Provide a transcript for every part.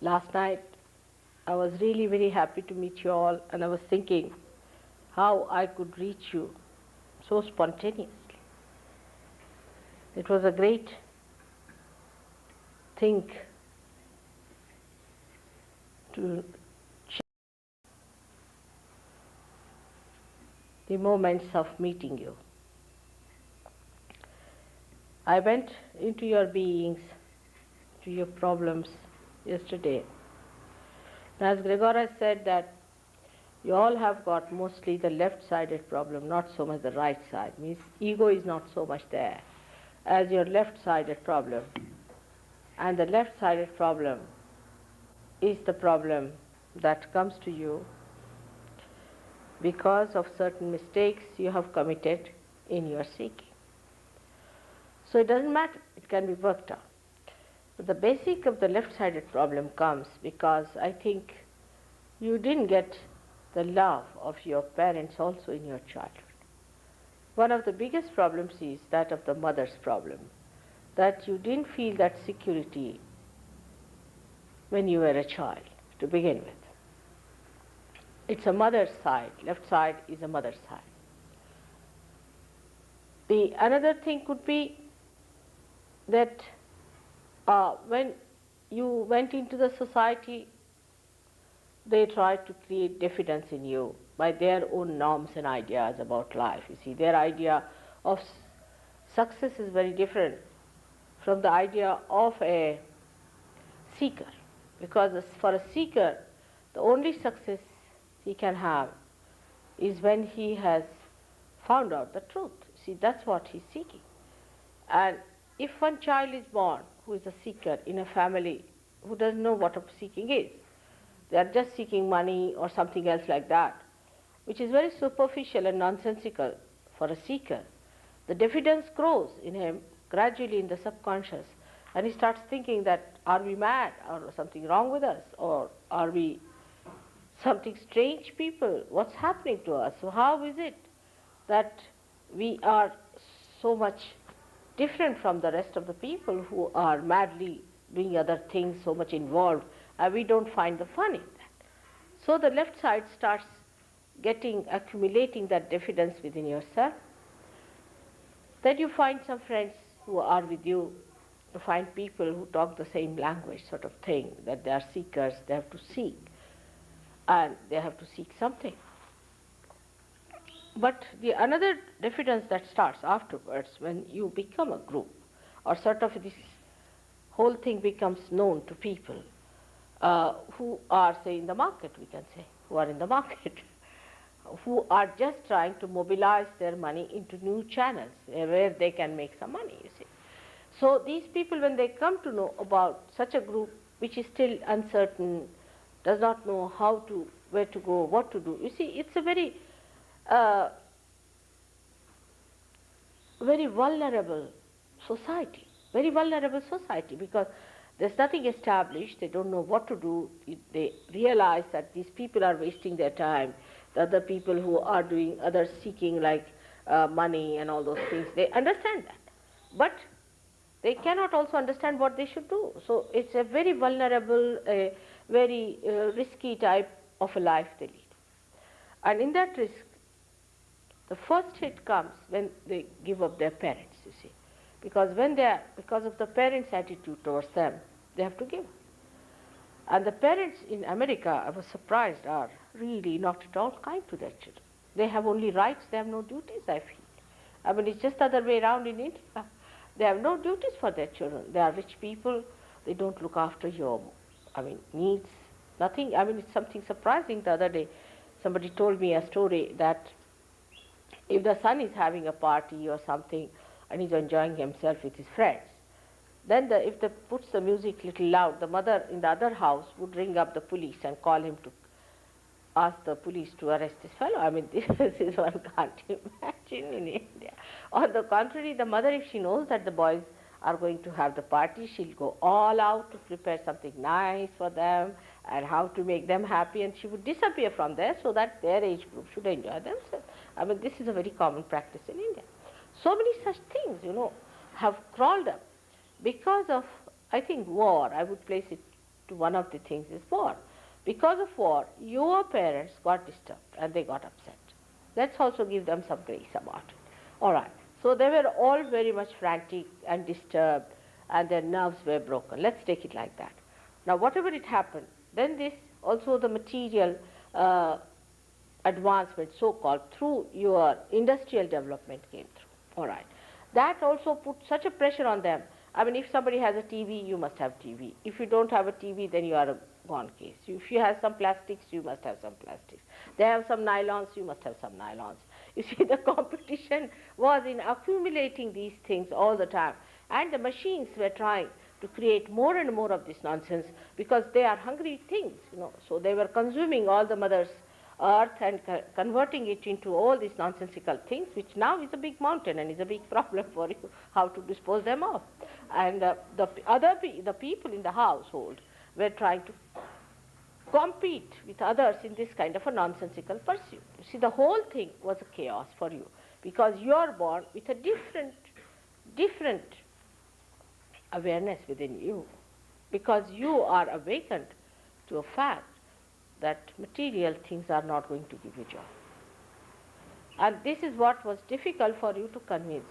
Last night I was really very happy to meet you all, and I was thinking how I could reach you so spontaneously. It was a great thing to share the moments of meeting you. I went into your beings, to your problems yesterday. As Gregor has said that you all have got mostly the left-sided problem, not so much the right side. Means ego is not so much there as your left-sided problem. And the left-sided problem is the problem that comes to you because of certain mistakes you have committed in your seeking. So it doesn't matter, it can be worked out. But the basic of the left-sided problem comes because I think you didn't get the love of your parents also in your childhood. One of the biggest problems is that of the mother's problem, that you didn't feel that security when you were a child to begin with. It's a mother's side, left side is a mother's side. The another thing could be that when you went into the society, they tried to create diffidence in you by their own norms and ideas about life. You see, their idea of success is very different from the idea of a seeker, because for a seeker, the only success he can have is when he has found out the truth. See, that's what he's seeking. And if one child is born who is a seeker in a family who doesn't know what a seeking is, they are just seeking money or something else like that, which is very superficial and nonsensical for a seeker, the diffidence grows in him gradually in the subconscious, and he starts thinking that, are we mad, or something wrong with us, or are we something strange people, what's happening to us? So how is it that we are so much different from the rest of the people who are madly doing other things, so much involved, and we don't find the fun in that? So the left side starts accumulating that diffidence within yourself. Then you find some friends who are with you, you find people who talk the same language sort of thing, that they are seekers, they have to seek, and they have to seek something. But the another diffidence that starts afterwards when you become a group, or sort of this whole thing becomes known to people who are, say, in the market, we can say, who are in the market, who are just trying to mobilize their money into new channels where they can make some money, you see. So these people, when they come to know about such a group which is still uncertain, does not know how to, where to go, what to do, you see, it's a very very vulnerable society, because there's nothing established, they don't know what to do, they realize that these people are wasting their time, the other people who are doing other seeking like money and all those things, they understand that. But they cannot also understand what they should do. So it's a very vulnerable, very risky type of a life they lead. And in that risk, the first hit comes when they give up their parents, you see. Because because of the parents' attitude towards them, they have to give up. And the parents in America, I was surprised, are really not at all kind to their children. They have only rights, they have no duties, I feel. I mean, it's just the other way around in India. They have no duties for their children. They are rich people, they don't look after your, needs, nothing. I mean, it's something surprising. The other day, somebody told me a story that if the son is having a party or something and he's enjoying himself with his friends, then if they puts the music little loud, the mother in the other house would ring up the police and call him to ask the police to arrest this fellow. I mean, this is one can't imagine in India. On the contrary, the mother, if she knows that the boys are going to have the party, she'll go all out to prepare something nice for them and how to make them happy, and she would disappear from there so that their age group should enjoy themselves. I mean, this is a very common practice in India. So many such things, have crawled up because of, I think, war. I would place it to one of the things is war. Because of war, your parents got disturbed and they got upset. Let's also give them some grace about it. All right. So they were all very much frantic and disturbed and their nerves were broken. Let's take it like that. Now, whatever it happened, then this also the material advancement, so-called, through your industrial development came through. All right. That also put such a pressure on them. I mean, if somebody has a TV, you must have TV. If you don't have a TV, then you are a gone case. If you have some plastics, you must have some plastics. They have some nylons, you must have some nylons. You see, the competition was in accumulating these things all the time. And the machines were trying to create more and more of this nonsense because they are hungry things, So they were consuming all the mother's earth and converting it into all these nonsensical things, which now is a big mountain and is a big problem for you, how to dispose them of. And the people in the household were trying to compete with others in this kind of a nonsensical pursuit. You see, the whole thing was a chaos for you because you are born with a different awareness within you, because you are awakened to a fact that material things are not going to give you joy. And this is what was difficult for you to convince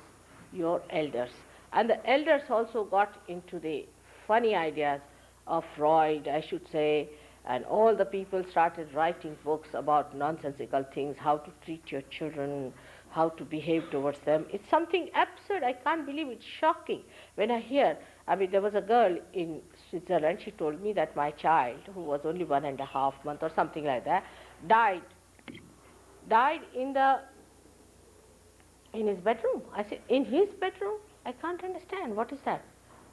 your elders. And the elders also got into the funny ideas of Freud, I should say, and all the people started writing books about nonsensical things, how to treat your children, how to behave towards them. It's something absurd. I can't believe it. It's shocking. When I hear, there was a girl in Switzerland, she told me that my child, who was only 1.5 months or something like that, died in his bedroom. I said, in his bedroom? I can't understand. What is that?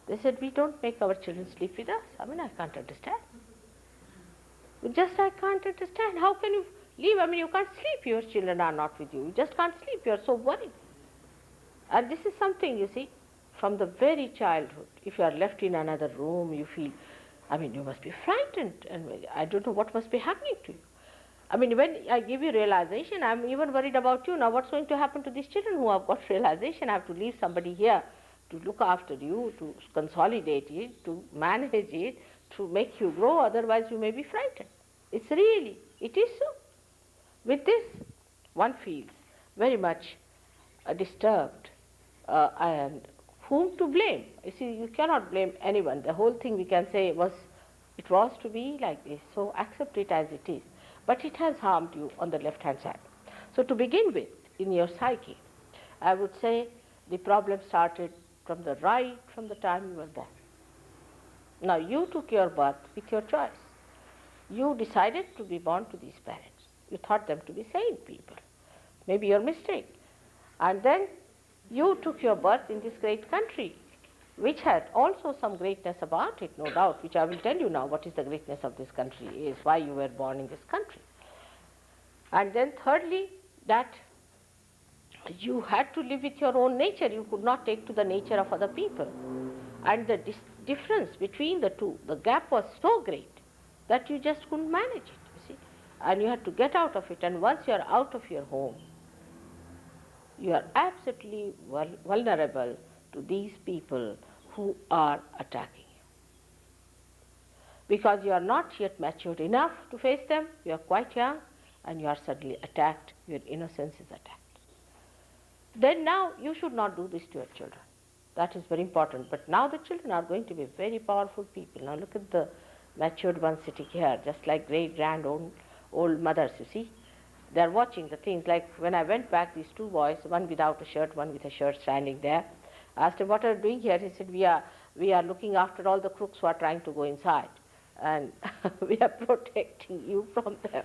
They said, we don't make our children sleep with us. I can't understand. I can't understand. How can you leave? You can't sleep. Your children are not with you. You just can't sleep. You're so worried. And this is something, you see, from the very childhood. If you are left in another room, you feel, you must be frightened. And I don't know what must be happening to you. When I give you realization, I'm even worried about you. Now, what's going to happen to these children who have got realization? I have to leave somebody here to look after you, to consolidate it, to manage it, to make you grow. Otherwise, you may be frightened. It is so. With this, one feels very much disturbed. And whom to blame? You see, you cannot blame anyone. The whole thing we can say it was to be like this. So accept it as it is. But it has harmed you on the left-hand side. So to begin with, in your psyche, I would say the problem started from the time you were born. Now, you took your birth with your choice. You decided to be born to these parents. You thought them to be sane people. Maybe your mistake. And then you took your birth in this great country, which had also some greatness about it, no doubt, which I will tell you now what is the greatness of this country, is why you were born in this country. And then thirdly, that you had to live with your own nature. You could not take to the nature of other people. And the difference between the two, the gap was so great that you just couldn't manage it, you see. And you had to get out of it. And once you are out of your home, you are absolutely vulnerable to these people who are attacking you. Because you are not yet matured enough to face them, you are quite young, and you are suddenly attacked, your innocence is attacked. Then now you should not do this to your children. That is very important. But now the children are going to be very powerful people. Now look at the matured ones sitting here, just like great, grand, old mothers, you see. They are watching the things. Like when I went back, these two boys, one without a shirt, one with a shirt, standing there. I asked him, what are you doing here? He said, we are looking after all the crooks who are trying to go inside. And we are protecting you from them.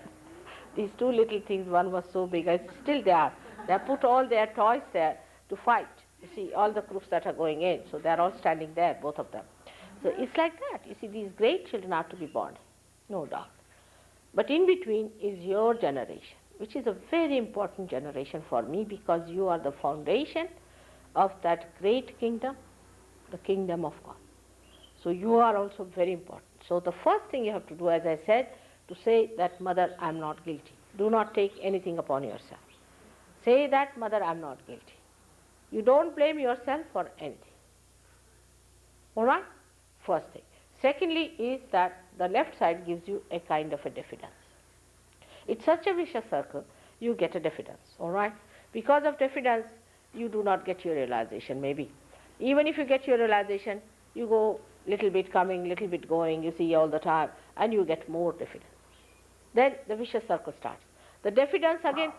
These two little things, one was so big, still they are. They have put all their toys there to fight. You see, all the crooks that are going in. So they are all standing there, both of them. So it's like that. You see, these great children are to be born, no doubt. But in between is your generation, which is a very important generation for me, because you are the foundation of that great kingdom, the kingdom of God. So you are also very important. So the first thing you have to do, as I said, to say that, Mother, I am not guilty. Do not take anything upon yourself. Say that, Mother, I am not guilty. You don't blame yourself for anything. All right? First thing. Secondly is that the left side gives you a kind of a diffidence. It's such a vicious circle, you get a diffidence, all right? Because of diffidence, you do not get your realization, maybe. Even if you get your realization, you go little bit coming, little bit going, you see all the time, and you get more diffidence. Then the vicious circle starts. The diffidence again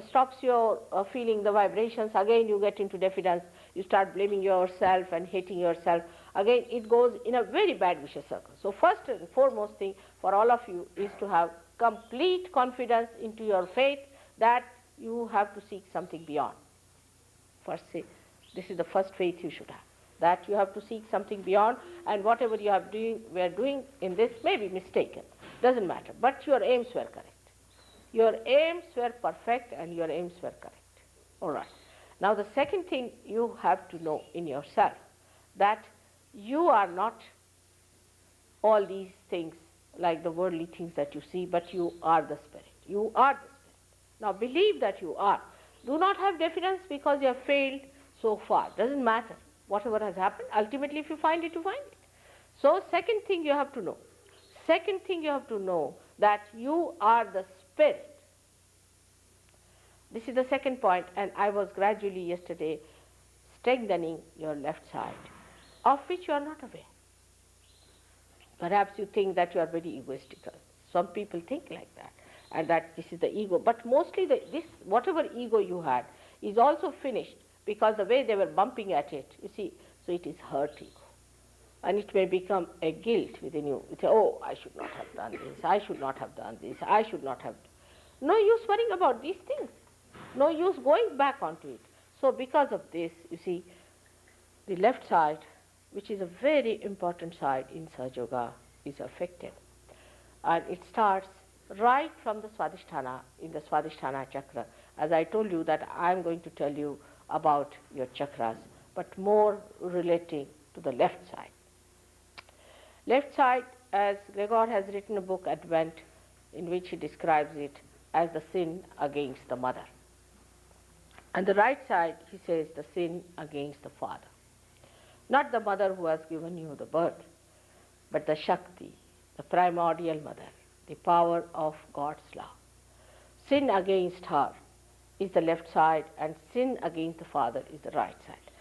stops your feeling the vibrations. Again you get into diffidence. You start blaming yourself and hating yourself. Again it goes in a very bad vicious circle. So first and foremost thing for all of you is to have complete confidence into your faith that you have to seek something beyond. First say, this is the first faith you should have, that you have to seek something beyond, and whatever you were doing in this may be mistaken. Doesn't matter, but your aims were correct. Your aims were perfect and your aims were correct. All right. Now the second thing you have to know in yourself, that you are not all these things like the worldly things that you see, but you are the Spirit. You are the Spirit. Now believe that you are. Do not have diffidence because you have failed so far. Doesn't matter. Whatever has happened, ultimately if you find it, you find it. So second thing you have to know. Second thing you have to know that you are the Spirit. This is the second point, and I was gradually yesterday strengthening your left side, of which you are not aware. Perhaps you think that you are very egoistical. Some people think like that, and that this is the ego. But mostly this whatever ego you had is also finished, because the way they were bumping at it, you see, so it is hurt ego. And it may become a guilt within you. You say, oh, I should not have done this, I should not have done this, I should not have. No use worrying about these things. No use going back onto it. So because of this, you see, the left side, which is a very important side in Sahaja Yoga, is affected. And it starts right from the Swadhisthana, in the Swadhisthana chakra. As I told you that I am going to tell you about your chakras, but more relating to the left side. Left side, as Gregor has written a book, Advent, in which he describes it as the sin against the mother. And the right side, he says, the sin against the father. Not the mother who has given you the birth, but the Shakti, the primordial mother, the power of God's love. Sin against her is the left side, and sin against the father is the right side.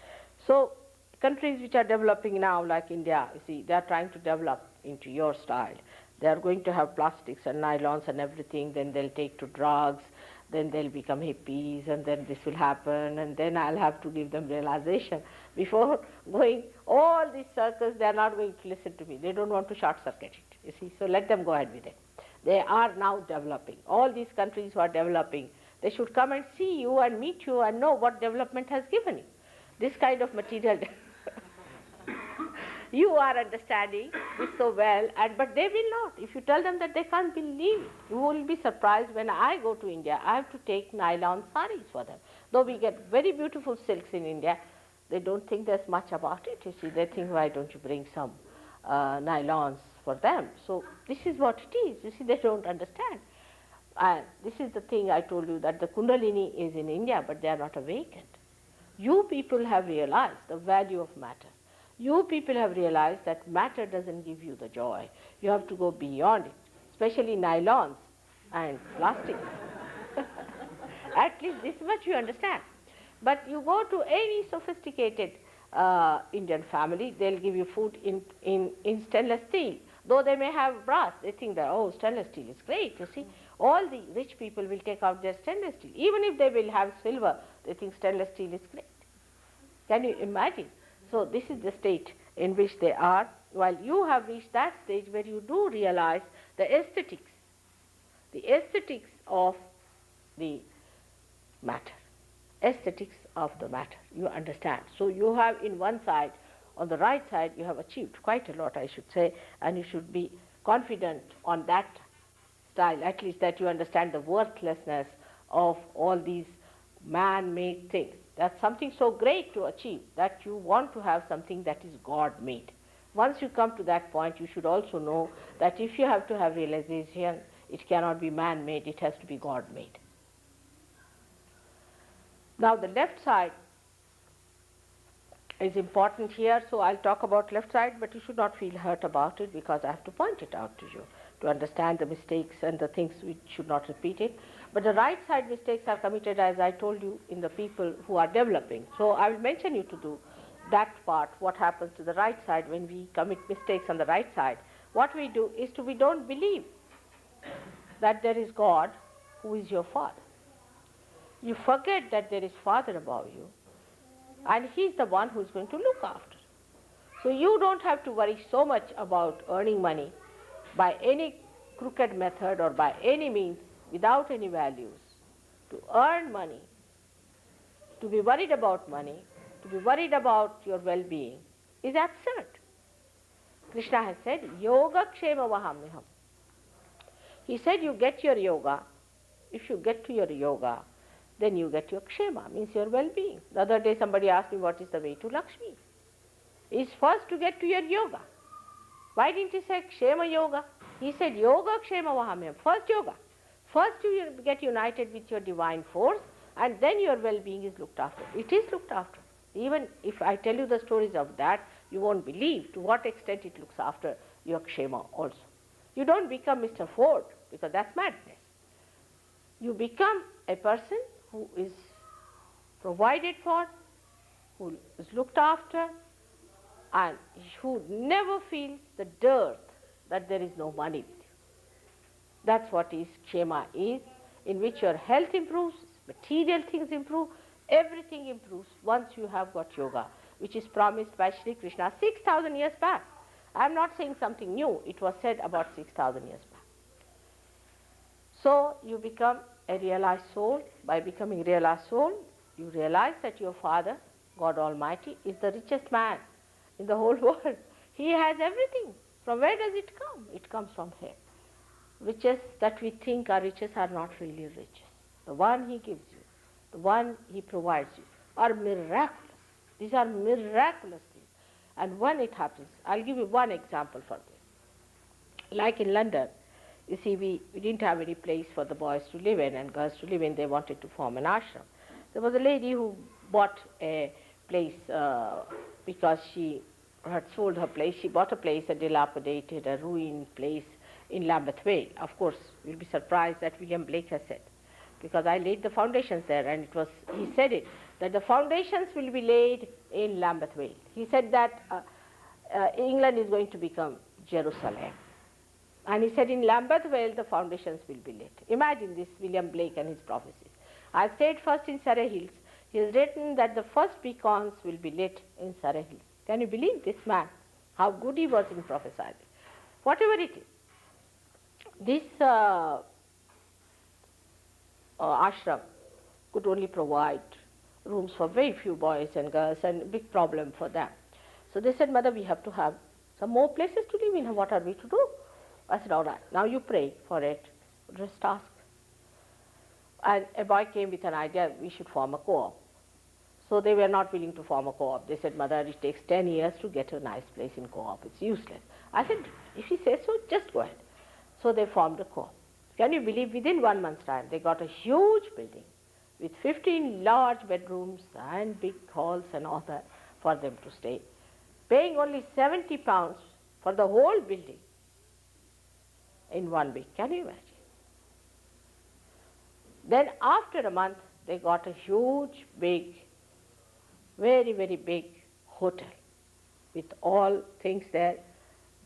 So countries which are developing now, like India, you see, they are trying to develop into your style. They are going to have plastics and nylons and everything, then they'll take to drugs, then they'll become hippies, and then this will happen, and then I'll have to give them realization. Before going all these circles, they are not going to listen to me. They don't want to short-circuit it, you see, so let them go ahead with it. They are now developing. All these countries who are developing, they should come and see you and meet you and know what development has given you. This kind of material you are understanding this so well, but they will not. If you tell them that, they can't believe it. You will be surprised. When I go to India, I have to take nylon saris for them. Though we get very beautiful silks in India, they don't think there's much about it. You see, they think, why don't you bring some nylons for them? So this is what it is. You see, they don't understand. And this is the thing I told you, that the Kundalini is in India, but they are not awakened. You people have realized the value of matter. You people have realized that matter doesn't give you the joy. You have to go beyond it, especially nylons and plastic. At least this much you understand. But you go to any sophisticated Indian family, they'll give you food in stainless steel. Though they may have brass, they think that, oh, stainless steel is great, you see. All the rich people will take out their stainless steel. Even if they will have silver, they think stainless steel is great. Can you imagine? So this is the state in which they are, while you have reached that stage where you do realize the aesthetics of the matter, aesthetics of the matter, you understand. So you have in one side, on the right side, you have achieved quite a lot, I should say, and you should be confident on that style, at least that you understand the worthlessness of all these man-made things. That's something so great to achieve, that you want to have something that is God-made. Once you come to that point, you should also know that if you have to have realization, it cannot be man-made, it has to be God-made. Now the left side is important here, so I'll talk about left side, but you should not feel hurt about it because I have to point it out to you to understand the mistakes and the things which should not repeat it. But the right side mistakes are committed, as I told you, in the people who are developing. So I will mention you to do that part, what happens to the right side when we commit mistakes on the right side. What we do is we don't believe that there is God who is your Father. You forget that there is Father above you, and He is the one who is going to look after. So you don't have to worry so much about earning money by any crooked method or by any means without any values. To earn money, to be worried about money, to be worried about your well-being is absurd. Krishna has said, Yoga Kshema Vahamyaham. He said you get your yoga. If you get to your yoga, then you get your kshema, means your well-being. The other day somebody asked me what is the way to Lakshmi. It's first to get to your yoga. Why didn't he say kshema yoga? He said yoga kshema vahamyam. First yoga. First you get united with your divine force, and then your well-being is looked after. It is looked after. Even if I tell you the stories of that, you won't believe to what extent it looks after your kshema also. You don't become Mr. Ford, because that's madness. You become a person who is provided for, who is looked after, and who never feels the dearth that there is no money with you. That's what is kshema is, in which your health improves, material things improve, everything improves once you have got yoga, which is promised by Shri Krishna 6,000 years back. I am not saying something new, it was said about 6,000 years back. So you become a realized soul. By becoming realized soul, you realize that your Father, God Almighty, is the richest man in the whole world. He has everything. From where does it come? It comes from Him. Riches that we think are riches are not really riches. The one He gives you, the one He provides you, are miraculous. These are miraculous things. And when it happens, I'll give you one example for this. Like in London, you see, we didn't have any place for the boys to live in and girls to live in. They wanted to form an ashram. There was a lady who bought a place because she had sold her place. She bought a place, a dilapidated, a ruined place in Lambeth Vale. Of course, you'll be surprised that William Blake has said, because I laid the foundations there, and it was, he said it, that the foundations will be laid in Lambeth Vale. He said that England is going to become Jerusalem. And he said in Lambeth Vale the foundations will be laid. Imagine this, William Blake and his prophecies. I stayed first in Surrey Hills. He has written that the first beacons will be lit in Surrey Hills. Can you believe this man? How good he was in prophesying. Whatever it is. This ashram could only provide rooms for very few boys and girls, and a big problem for them. So they said, Mother, we have to have some more places to live in. What are we to do? I said, all right, now you pray for it. Just ask. And a boy came with an idea, we should form a co-op. So they were not willing to form a co-op. They said, Mother, it takes 10 years to get a nice place in co-op. It's useless. I said, if he says so, just go ahead. So they formed a co-op. Can you believe, within 1 month's time, they got a huge building with 15 large bedrooms and big halls and all that for them to stay, paying only £70 for the whole building in 1 week. Can you imagine? Then after a month, they got a huge, big, very, very big hotel with all things there,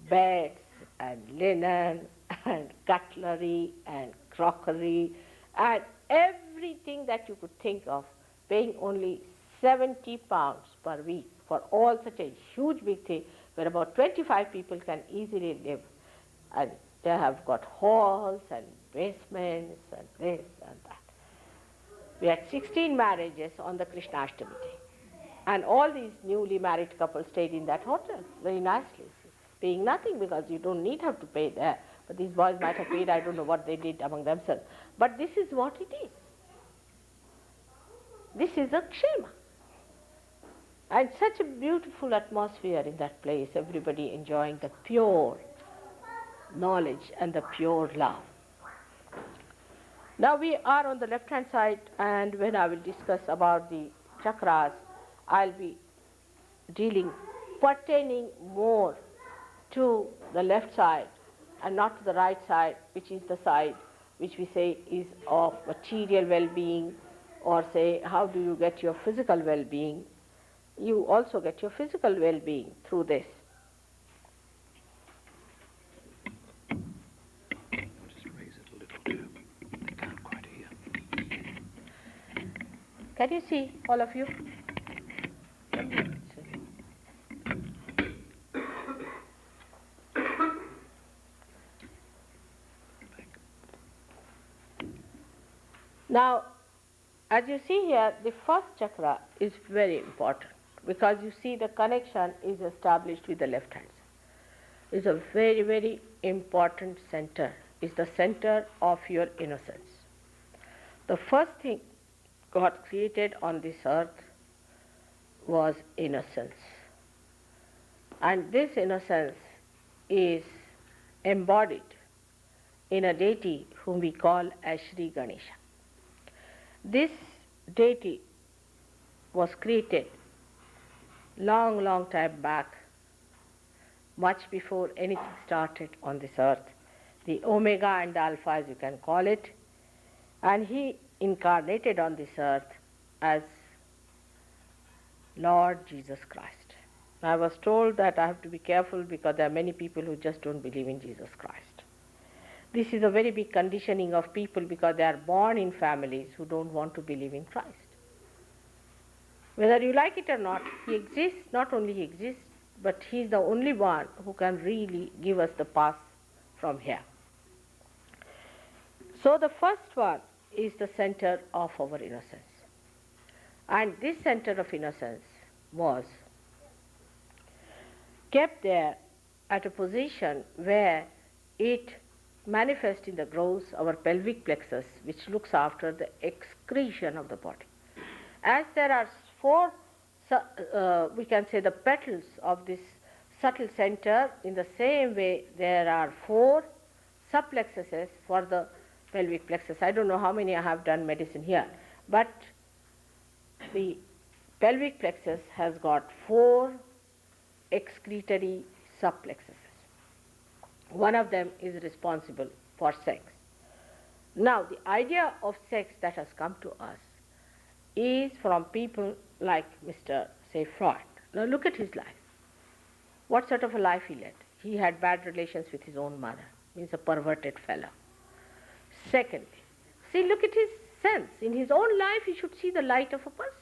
beds and linen and cutlery and crockery and everything that you could think of, paying only £70 per week for all such a huge big thing where about 25 people can easily live. And they have got halls and basements and this and that. We had 16 marriages on the Krishnashtami day. And all these newly married couples stayed in that hotel very nicely, paying nothing because you don't have to pay there. But these boys might have paid, I don't know what they did among themselves. But this is what it is. This is a kshema. And such a beautiful atmosphere in that place, everybody enjoying the pure knowledge and the pure love. Now we are on the left-hand side, and when I will discuss about the chakras, I'll be dealing, pertaining more to the left side and not to the right side, which is the side which we say is of material well-being, or say how do you get your physical well-being. You also get your physical well-being through this. Just raise it a little too. They can't quite hear. Can you see, all of you? Now, as you see here, the first chakra is very important because you see the connection is established with the left hand. It's a very, very important center. It's the center of your innocence. The first thing God created on this earth was innocence. And this innocence is embodied in a deity whom we call as Shri Ganesha. This deity was created long, long time back, much before anything started on this earth, the Omega and the Alpha as you can call it, and he incarnated on this earth as Lord Jesus Christ. I was told that I have to be careful because there are many people who just don't believe in Jesus Christ. This is a very big conditioning of people because they are born in families who don't want to believe in Christ. Whether you like it or not, he exists. Not only he exists, but he is the only one who can really give us the path from here. So the first one is the center of our innocence. And this center of innocence was kept there at a position where it manifests in the growth, our pelvic plexus, which looks after the excretion of the body. As there are four, we can say the petals of this subtle center, in the same way there are four subplexuses for the pelvic plexus. I don't know how many I have done medicine here, but the pelvic plexus has got four excretory subplexuses. One of them is responsible for sex. Now, the idea of sex that has come to us is from people like Mr. say Freud. Now look at his life. What sort of a life he led? He had bad relations with his own mother, means a perverted fellow. Secondly, see, look at his sense. In his own life he should see the light of a person.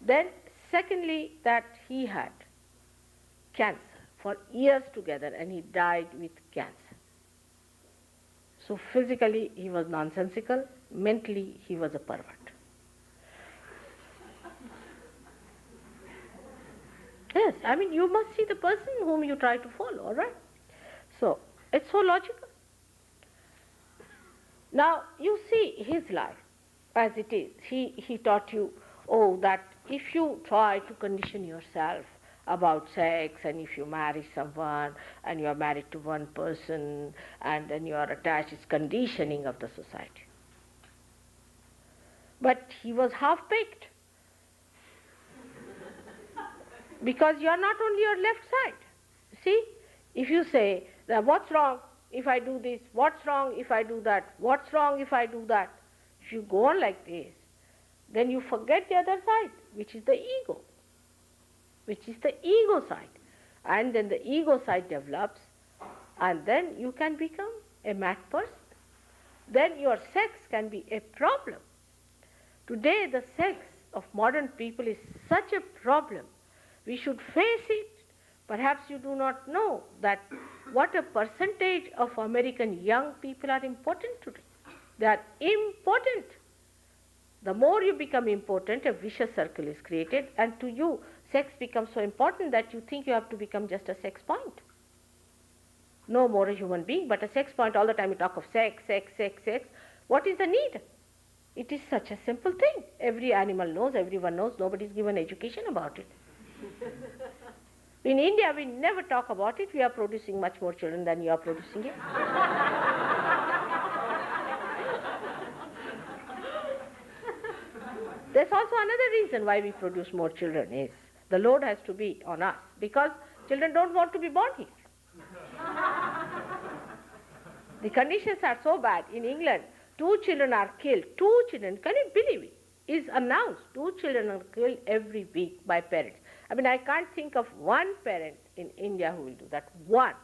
Then secondly, that he had cancer for years together and he died with cancer. So physically he was nonsensical, mentally he was a pervert. Yes, I mean you must see the person whom you try to follow, all right? So it's so logical. Now you see his life as it is. He taught you, oh, that if you try to condition yourself about sex, and if you marry someone and you are married to one person and then you are attached, it's conditioning of the society. But he was half-baked because you are not on your left side. See, if you say that what's wrong if I do this, what's wrong if I do that, what's wrong if I do that, if you go on like this, then you forget the other side, which is the ego. Which is the ego side. And then the ego side develops, and then you can become a mad person. Then your sex can be a problem. Today the sex of modern people is such a problem. We should face it. Perhaps you do not know that what a percentage of American young people are important today. They are important. The more you become important, a vicious circle is created, and to you, sex becomes so important that you think you have to become just a sex point. No more a human being, but a sex point. All the time you talk of sex, sex, sex, sex. What is the need? It is such a simple thing. Every animal knows, everyone knows, nobody is given education about it. In India, we never talk about it. We are producing much more children than you are producing here. There's also another reason why we produce more children is The load has to be on us because children don't want to be born here. The conditions are so bad. In England, 2 children are killed. 2 children, can you believe it? Is announced. 2 children are killed every week by parents. I mean, I can't think of one parent in India who will do that. One.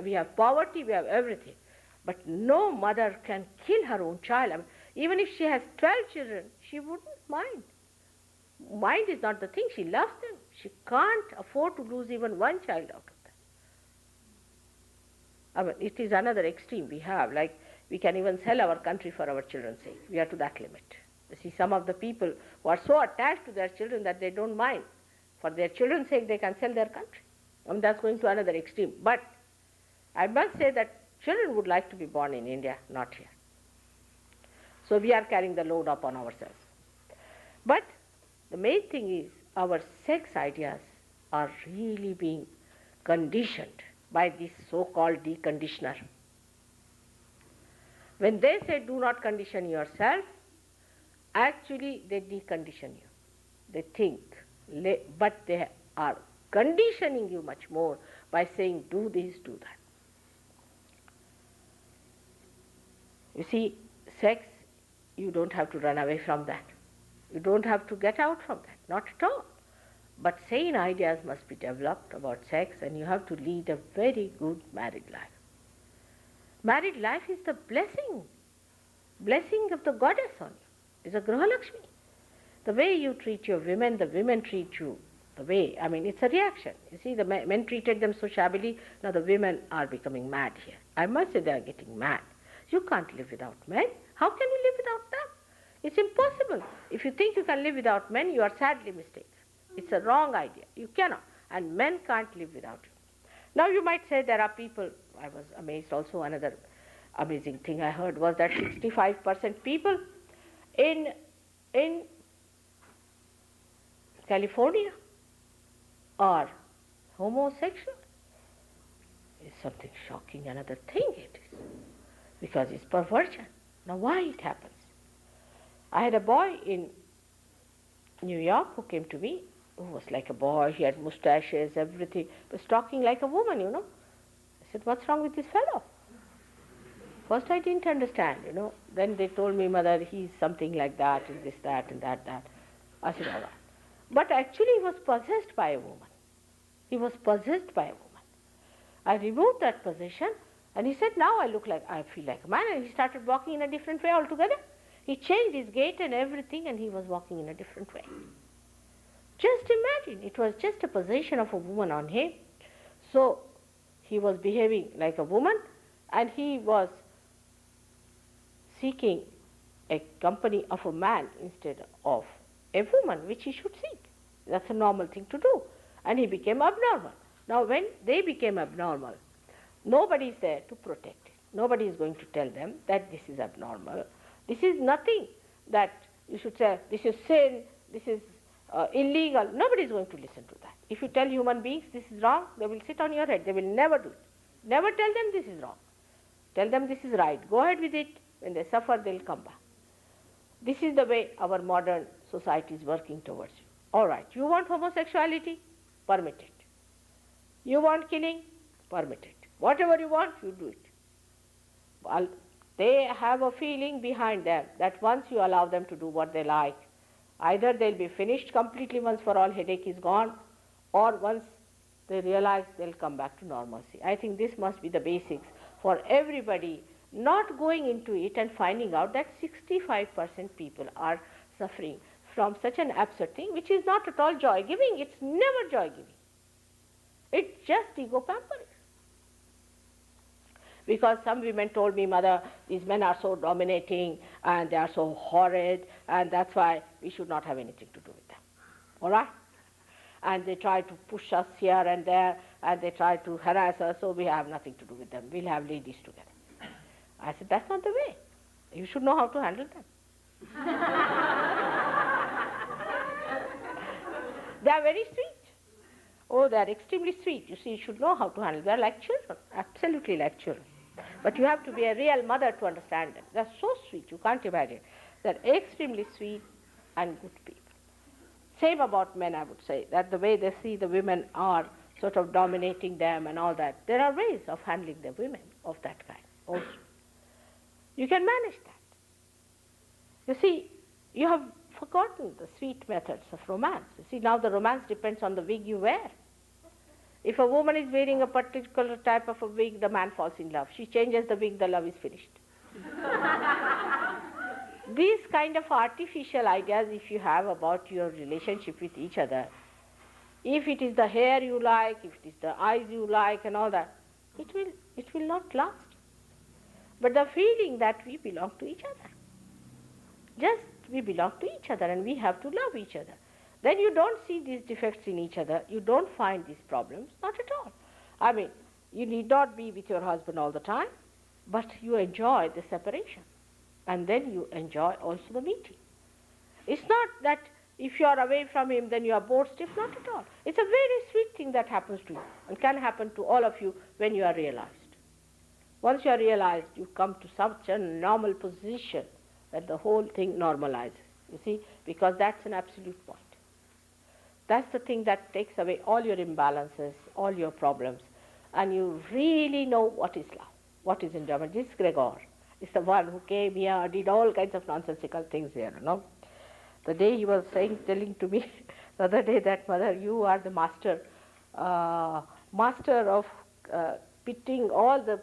We have poverty, we have everything. But no mother can kill her own child. I mean, even if she has 12 children, she wouldn't mind. Mind is not the thing. She loves them. She can't afford to lose even one child out of them. I mean, it is another extreme we have. Like, we can even sell our country for our children's sake. We are to that limit. You see, some of the people who are so attached to their children that they don't mind. For their children's sake, they can sell their country. I mean, that's going to another extreme. But I must say that children would like to be born in India, not here. So we are carrying the load upon ourselves. But the main thing is our sex ideas are really being conditioned by this so-called deconditioner. When they say do not condition yourself, actually they decondition you. They think, but they are conditioning you much more by saying do this, do that. You see, sex, you don't have to run away from that. You don't have to get out from that, not at all. But sane ideas must be developed about sex, and you have to lead a very good married life. Married life is the blessing of the goddess on you. It's a Grahalakshmi. The way you treat your women, the women treat you the way, I mean, it's a reaction. You see, the men treated them so shabbily, now the women are becoming mad here. I must say they are getting mad. You can't live without men. How can you live without them? It's impossible. If you think you can live without men, you are sadly mistaken. It's a wrong idea. You cannot. And men can't live without you. Now you might say there are people, I was amazed also, another amazing thing I heard was that 65% people in California are homosexual. It's something shocking, another thing it is. Because it's perversion. Now why it happens? I had a boy in New York who came to me, who was like a boy, he had mustaches, everything, was talking like a woman, you know. I said, what's wrong with this fellow? First I didn't understand, you know. Then they told me, mother, he's something like that, and this, that, and that. I said, all right. But actually he was possessed by a woman. He was possessed by a woman. I removed that possession, and he said, now I feel like a man, and he started walking in a different way altogether. He changed his gait and everything, and he was walking in a different way. Just imagine, it was just a possession of a woman on him. So he was behaving like a woman, and he was seeking a company of a man instead of a woman, which he should seek. That's a normal thing to do. And he became abnormal. Now when they became abnormal, nobody is there to protect it. Nobody is going to tell them that this is abnormal. This is nothing that you should say, this is sin, this is illegal. Nobody is going to listen to that. If you tell human beings this is wrong, they will sit on your head. They will never do it. Never tell them this is wrong. Tell them this is right. Go ahead with it. When they suffer, they will come back. This is the way our modern society is working towards you. All right, you want homosexuality? Permit it. You want killing? Permit it. Whatever you want, you do it. Well, they have a feeling behind them that once you allow them to do what they like, either they'll be finished completely once for all, headache is gone, or once they realize they'll come back to normalcy. I think this must be the basics for everybody not going into it and finding out that 65% people are suffering from such an absurd thing, which is not at all joy-giving. It's never joy-giving. It's just ego pampering. Because some women told me, mother, these men are so dominating and they are so horrid, and that's why we should not have anything to do with them. All right? And they try to push us here and there, and they try to harass us, so we have nothing to do with them. We'll have ladies together. I said, that's not the way. You should know how to handle them. They are very sweet. Oh, they are extremely sweet. You see, you should know how to handle them. They are like children, absolutely like children. But you have to be a real mother to understand them. They are so sweet, you can't imagine. They are extremely sweet and good people. Same about men, I would say, that the way they see the women are sort of dominating them and all that. There are ways of handling the women of that kind also. You can manage that. You see, you have forgotten the sweet methods of romance. You see, now the romance depends on the wig you wear. If a woman is wearing a particular type of a wig, the man falls in love. She changes the wig, the love is finished. These kind of artificial ideas, if you have about your relationship with each other, if it is the hair you like, if it is the eyes you like and all that, it will not last. But the feeling that we belong to each other, just we belong to each other and we have to love each other. Then you don't see these defects in each other, you don't find these problems, not at all. I mean, you need not be with your husband all the time, but you enjoy the separation. And then you enjoy also the meeting. It's not that if you are away from him, then you are bored stiff, not at all. It's a very sweet thing that happens to you and can happen to all of you when you are realized. Once you are realized, you come to such a normal position that the whole thing normalizes, you see, because that's an absolute point. That's the thing that takes away all your imbalances, all your problems, and you really know what is love, what is enjoyment. This Gregor is the one who came here, did all kinds of nonsensical things here, you know. The day he was telling to me the other day that, Mother, you are the master of putting all the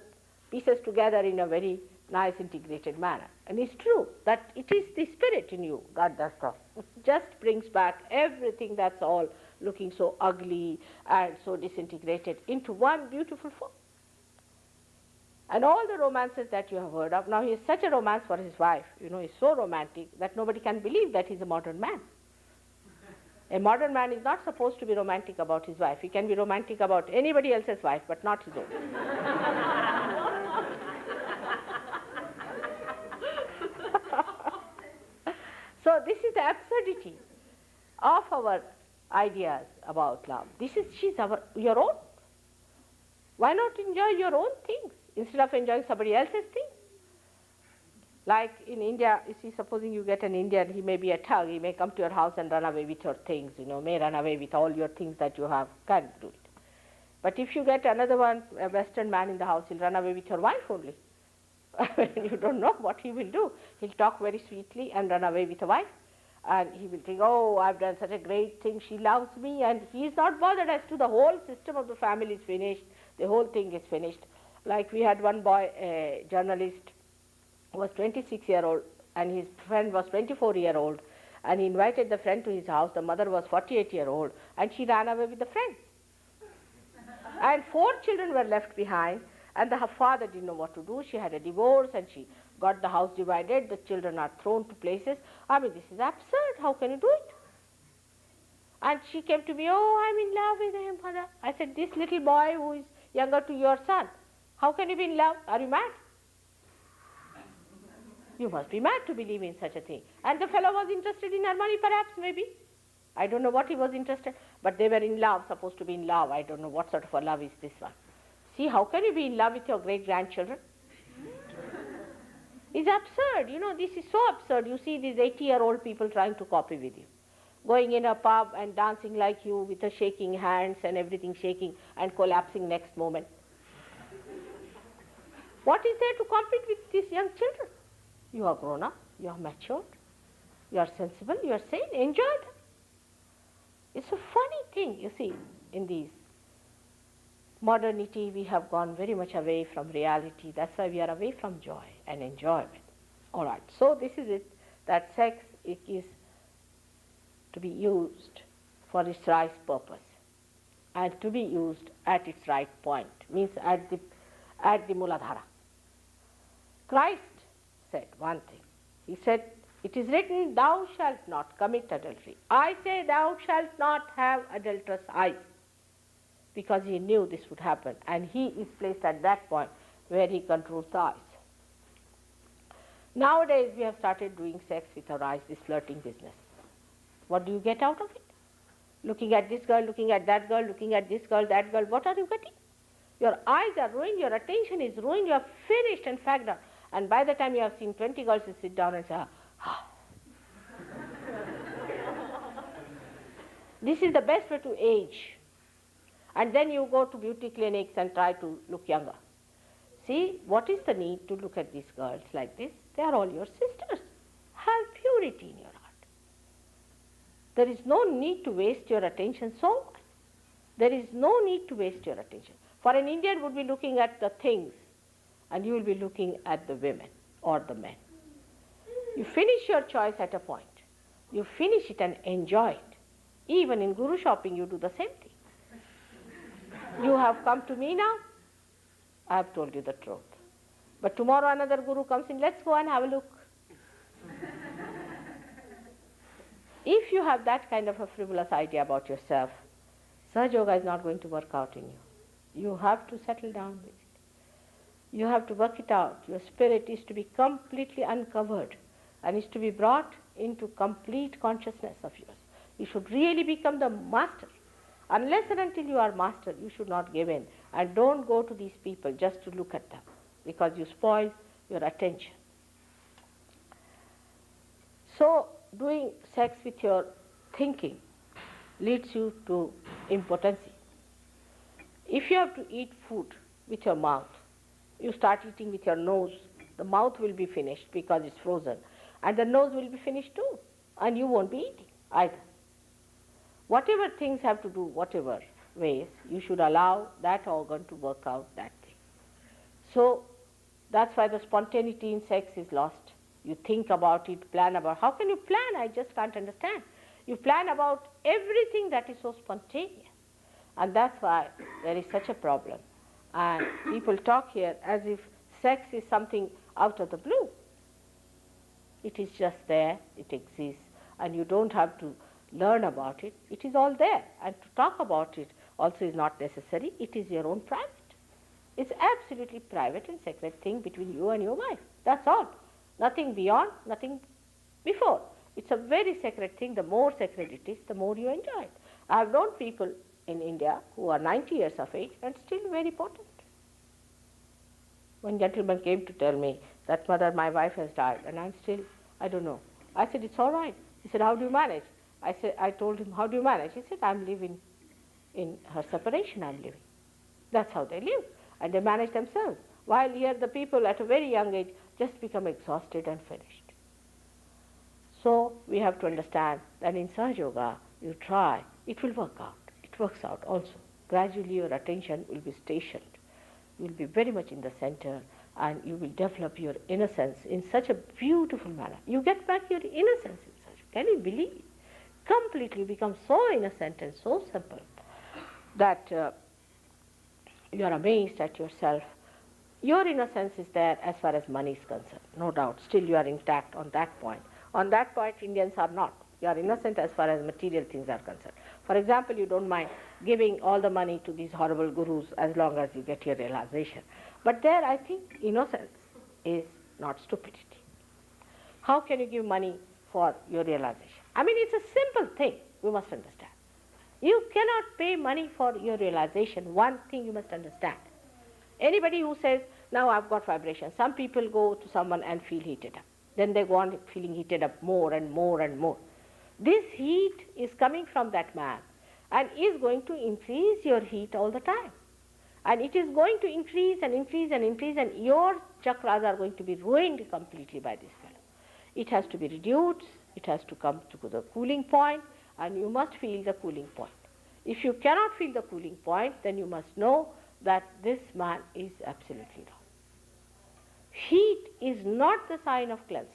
pieces together in a very nice integrated manner. And it's true that it is the spirit in you, God does that. It just brings back everything that's all looking so ugly and so disintegrated into one beautiful form. And all the romances that you have heard of, now he is such a romance for his wife, you know, he's so romantic that nobody can believe that he's a modern man. A modern man is not supposed to be romantic about his wife. He can be romantic about anybody else's wife, but not his own. So this is the absurdity of our ideas about love. She's your own. Why not enjoy your own things instead of enjoying somebody else's things? Like in India, you see, supposing you get an Indian, he may be a thug, he may come to your house and run away with your things, you know, may run away with all your things that you have, can't do it. But if you get another one, a Western man in the house, he'll run away with your wife only. You don't know what he will do. He'll talk very sweetly and run away with a wife. And he will think, oh, I've done such a great thing, she loves me, and he is not bothered as to the whole system of the family is finished, the whole thing is finished. Like we had one boy, a journalist, who was 26-year-old, and his friend was 24-year-old, and he invited the friend to his house. The mother was 48-year-old, and she ran away with the friend. And 4 children were left behind, and her father didn't know what to do. She had a divorce, and she got the house divided. The children are thrown to places. I mean, this is absurd. How can you do it? And she came to me, oh, I'm in love with him, Mother. I said, this little boy who is younger to your son, how can you be in love? Are you mad? You must be mad to believe in such a thing. And the fellow was interested in her money, perhaps, maybe. I don't know what he was interested, but they were in love, supposed to be in love. I don't know what sort of a love is this one. See, how can you be in love with your great-grandchildren? It's absurd. You know, this is so absurd. You see these 80-year-old people trying to copy with you, going in a pub and dancing like you with the shaking hands and everything shaking and collapsing next moment. What is there to compete with these young children? You are grown up, you are matured, you are sensible, you are sane, enjoy them. It's a funny thing, you see, in these modernity we have gone very much away from reality. That's why we are away from joy and enjoyment. All right, so this is it, that sex, it is to be used for its right purpose and to be used at its right point, means at the Muladhara. Christ said one thing. He said, it is written, thou shalt not commit adultery. I say, thou shalt not have adulterous eyes, because he knew this would happen, and he is placed at that point where he controls the eyes. Nowadays we have started doing sex with our eyes, this flirting business. What do you get out of it? Looking at this girl, looking at that girl, looking at this girl, that girl, what are you getting? Your eyes are ruined, your attention is ruined, you are finished and fagged out. And by the time you have seen 20 girls, you sit down and say, ah. This is the best way to age. And then you go to beauty clinics and try to look younger. See, what is the need to look at these girls like this? They are all your sisters. Have purity in your heart. There is no need to waste your attention so much. There is no need to waste your attention. For an Indian would be looking at the things and you will be looking at the women or the men. You finish your choice at a point. You finish it and enjoy it. Even in guru shopping you do the same thing. You have come to me now, I have told you the truth. But tomorrow another guru comes in, let's go and have a look. If you have that kind of a frivolous idea about yourself, Sahaja Yoga is not going to work out in you. You have to settle down with it. You have to work it out. Your spirit is to be completely uncovered and is to be brought into complete consciousness of yours. You should really become the master. Unless and until you are master, you should not give in. And don't go to these people just to look at them, because you spoil your attention. So, doing sex with your thinking leads you to impotency. If you have to eat food with your mouth, you start eating with your nose, the mouth will be finished because it's frozen, and the nose will be finished too, and you won't be eating either. Whatever things have to do, whatever ways, you should allow that organ to work out that thing. So that's why the spontaneity in sex is lost. You think about it, plan about. How can you plan? I just can't understand. You plan about everything that is so spontaneous. And that's why there is such a problem. And people talk here as if sex is something out of the blue. It is just there, it exists, and you don't have to learn about it. It is all there, and to talk about it also is not necessary. It is your own private. It's absolutely private and sacred thing between you and your wife. That's all. Nothing beyond, nothing before. It's a very sacred thing. The more sacred it is, the more you enjoy it. I have known people in India who are 90 years of age and still very potent. One gentleman came to tell me that, mother, my wife has died and I'm still, I don't know. I said, it's all right. He said, how do you manage? I told him, how do you manage? He said, I'm living in her separation, I'm living. That's how they live. And they manage themselves. While here the people at a very young age just become exhausted and finished. So we have to understand that in Sahaja Yoga, you try, it will work out. It works out also. Gradually your attention will be stationed. You will be very much in the center and you will develop your innocence in such a beautiful manner. You get back your innocence in such. Can you believe it? Completely become so innocent and so simple that you are amazed at yourself. Your innocence is there as far as money is concerned, no doubt. Still you are intact on that point. On that point, Indians are not. You are innocent as far as material things are concerned. For example, you don't mind giving all the money to these horrible gurus as long as you get your realization. But there, I think, innocence is not stupidity. How can you give money for your realization? I mean, it's a simple thing, you must understand. You cannot pay money for your realization. One thing you must understand. Anybody who says, now I've got vibration, some people go to someone and feel heated up. Then they go on feeling heated up more and more and more. This heat is coming from that man and is going to increase your heat all the time. And it is going to increase and increase and increase, and your chakras are going to be ruined completely by this fellow. It has to be reduced, it has to come to the cooling point, and you must feel the cooling point. If you cannot feel the cooling point, then you must know that this man is absolutely wrong. Heat is not the sign of cleansing.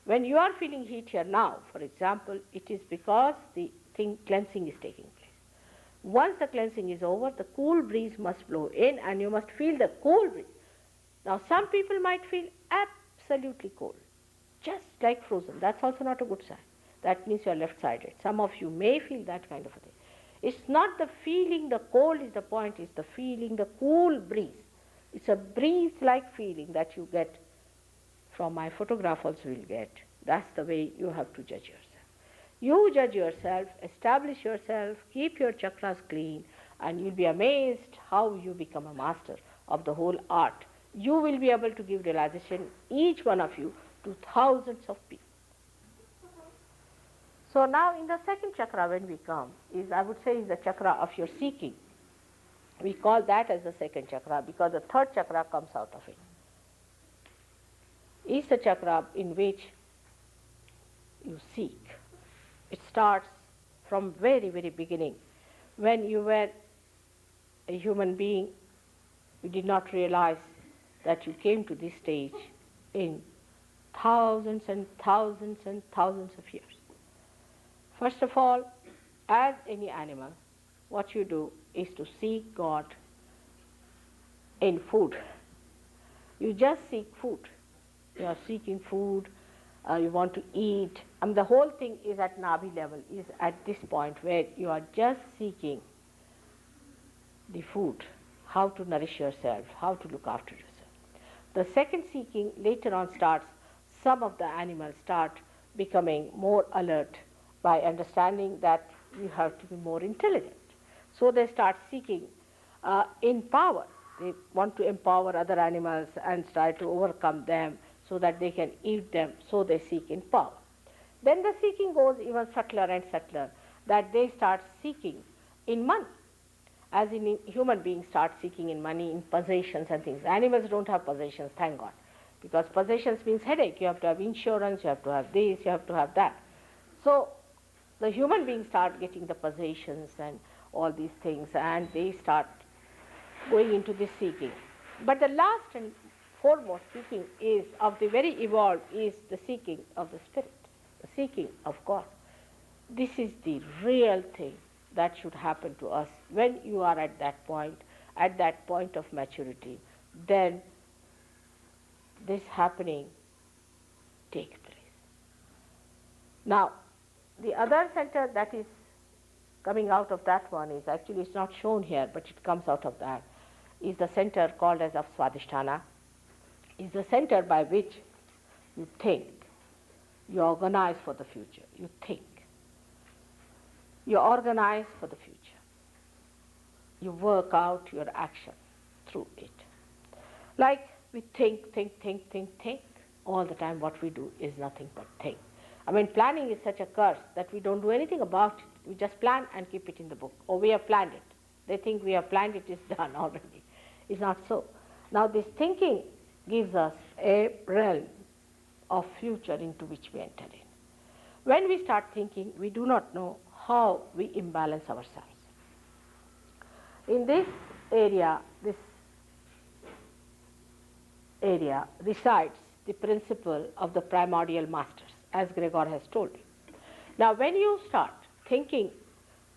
When you are feeling heat here now, for example, it is because the cleansing is taking place. Once the cleansing is over, the cool breeze must blow in and you must feel the cool breeze. Now some people might feel absolutely cold, just like frozen. That's also not a good sign. That means you are left-sided. Some of you may feel that kind of a thing. It's not the feeling, the cold is the point, it's the feeling, the cool breeze. It's a breeze-like feeling that you get from my photograph also will get. That's the way you have to judge yourself. You judge yourself, establish yourself, keep your chakras clean, and you'll be amazed how you become a master of the whole art. You will be able to give realization, each one of you, to thousands of people. So now in the second chakra when we come, is I would say is the chakra of your seeking. We call that as the second chakra because the third chakra comes out of it. Is the chakra in which you seek. It starts from very, very beginning. When you were a human being, you did not realize that you came to this stage in thousands and thousands and thousands of years. First of all, as any animal, what you do is to seek God in food. You just seek food. You are seeking food, you want to eat. The whole thing is at Nabi level, is at this point where you are just seeking the food, how to nourish yourself, how to look after yourself. The second seeking later on starts, some of the animals start becoming more alert by understanding that you have to be more intelligent. So they start seeking in power. They want to empower other animals and try to overcome them so that they can eat them, so they seek in power. Then the seeking goes even subtler and subtler, that they start seeking in money. As in human beings start seeking in money, in possessions and things. Animals don't have possessions, thank God. Because possessions means headache. You have to have insurance, you have to have this, you have to have that. So the human beings start getting the possessions and all these things, and they start going into this seeking. But the last and foremost seeking is of the very evolved is the seeking of the spirit, the seeking of God. This is the real thing that should happen to us when you are at that point of maturity. Then this happening takes place. Now, the other center that is coming out of that one is actually, it's not shown here, but it comes out of that, is the center called as of Swadhisthana, is the center by which you think, you organize for the future, you think, you organize for the future, you work out your action through it. Like we think all the time. What we do is nothing but think. Planning is such a curse that we don't do anything about it. We just plan and keep it in the book. Or we have planned it. They think we have planned it, it's done already. It's not so. Now this thinking gives us a realm of future into which we enter in. When we start thinking, we do not know how we imbalance ourselves. In this area resides the principle of the primordial masters, as Gregor has told you. Now when you start thinking,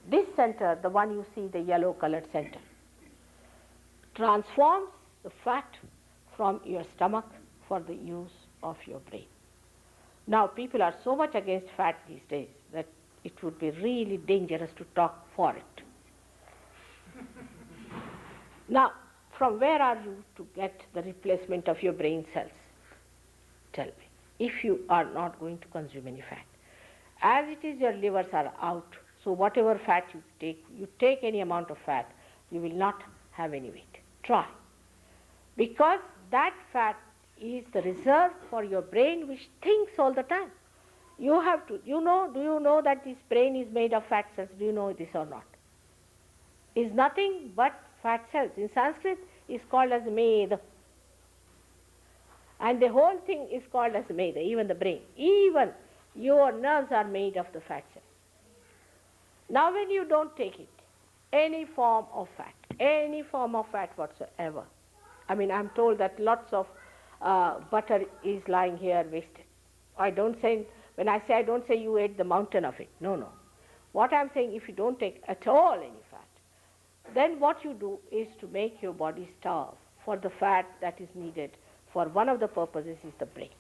this center, the one you see, the yellow colored center, transforms the fat from your stomach for the use of your brain. Now people are so much against fat these days that it would be really dangerous to talk for it. Now, from where are you to get the replacement of your brain cells? Tell me, if you are not going to consume any fat. As it is, your livers are out, so whatever fat you take any amount of fat, you will not have any weight. Try. Because that fat is the reserve for your brain which thinks all the time. You have to, do you know that this brain is made of fat cells? Do you know this or not? Is nothing but fat cells. In Sanskrit, is called as med. And the whole thing is called as med, even the brain. Even your nerves are made of the fat cells. Now when you don't take it, any form of fat whatsoever, I'm told that lots of butter is lying here wasted. When I say I don't say you ate the mountain of it. No. What I'm saying, if you don't take at all any fat, then what you do is to make your body starve for the fat that is needed for one of the purposes is the brain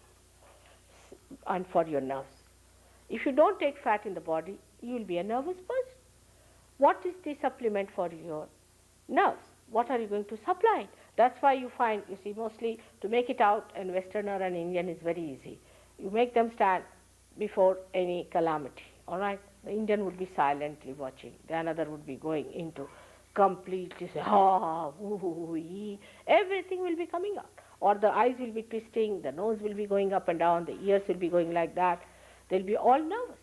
and for your nerves. If you don't take fat in the body, you will be a nervous person. What is the supplement for your nerves? What are you going to supply it? That's why you find, mostly to make it out, and Westerner and Indian is very easy. You make them stand before any calamity, all right? The Indian would be silently watching. The another would be going into completely say, everything will be coming out. Or the eyes will be twisting, the nose will be going up and down, the ears will be going like that. They'll be all nervous.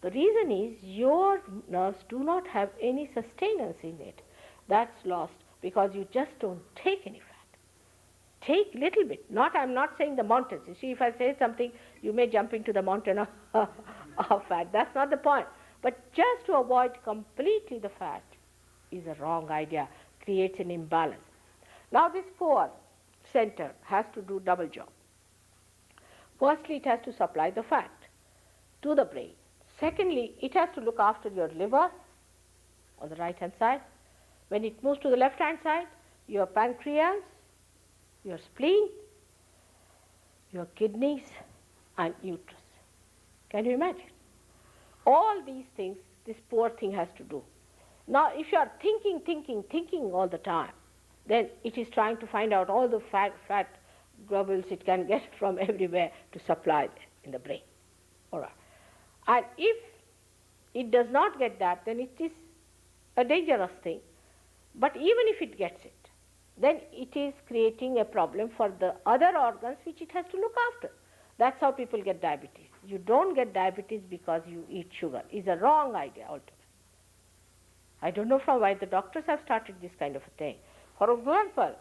The reason is your nerves do not have any sustenance in it. That's lost because you just don't take any fat. Take little bit. I'm not saying the mountains. You see, if I say something, you may jump into the mountain of fat. That's not the point. But just to avoid completely the fat is a wrong idea, creates an imbalance. Now this poor center has to do double job. Firstly, it has to supply the fat to the brain. Secondly, it has to look after your liver on the right hand side. When it moves to the left hand side, your pancreas, your spleen, your kidneys and uterus. Can you imagine? All these things this poor thing has to do. Now if you are thinking all the time, then it is trying to find out all the fat globules it can get from everywhere to supply in the brain. All right. And if it does not get that, then it is a dangerous thing. But even if it gets it, then it is creating a problem for the other organs which it has to look after. That's how people get diabetes. You don't get diabetes because you eat sugar. It's a wrong idea altogether. I don't know from why the doctors have started this kind of a thing. For example,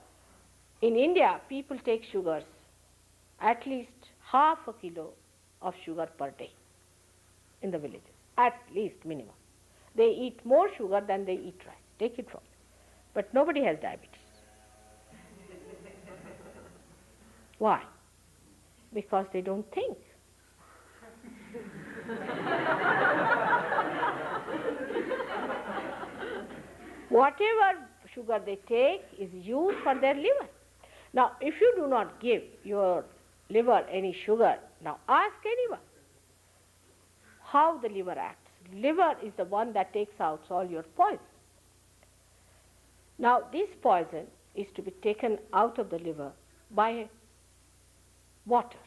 in India, people take sugars, at least half a kilo of sugar per day in the villages, at least minimum. They eat more sugar than they eat rice. Take it from me. But nobody has diabetes. Why? Because they don't think. Whatever sugar they take is used for their liver. Now, if you do not give your liver any sugar, now ask anyone how the liver acts. Liver is the one that takes out all your poison. Now, this poison is to be taken out of the liver by water.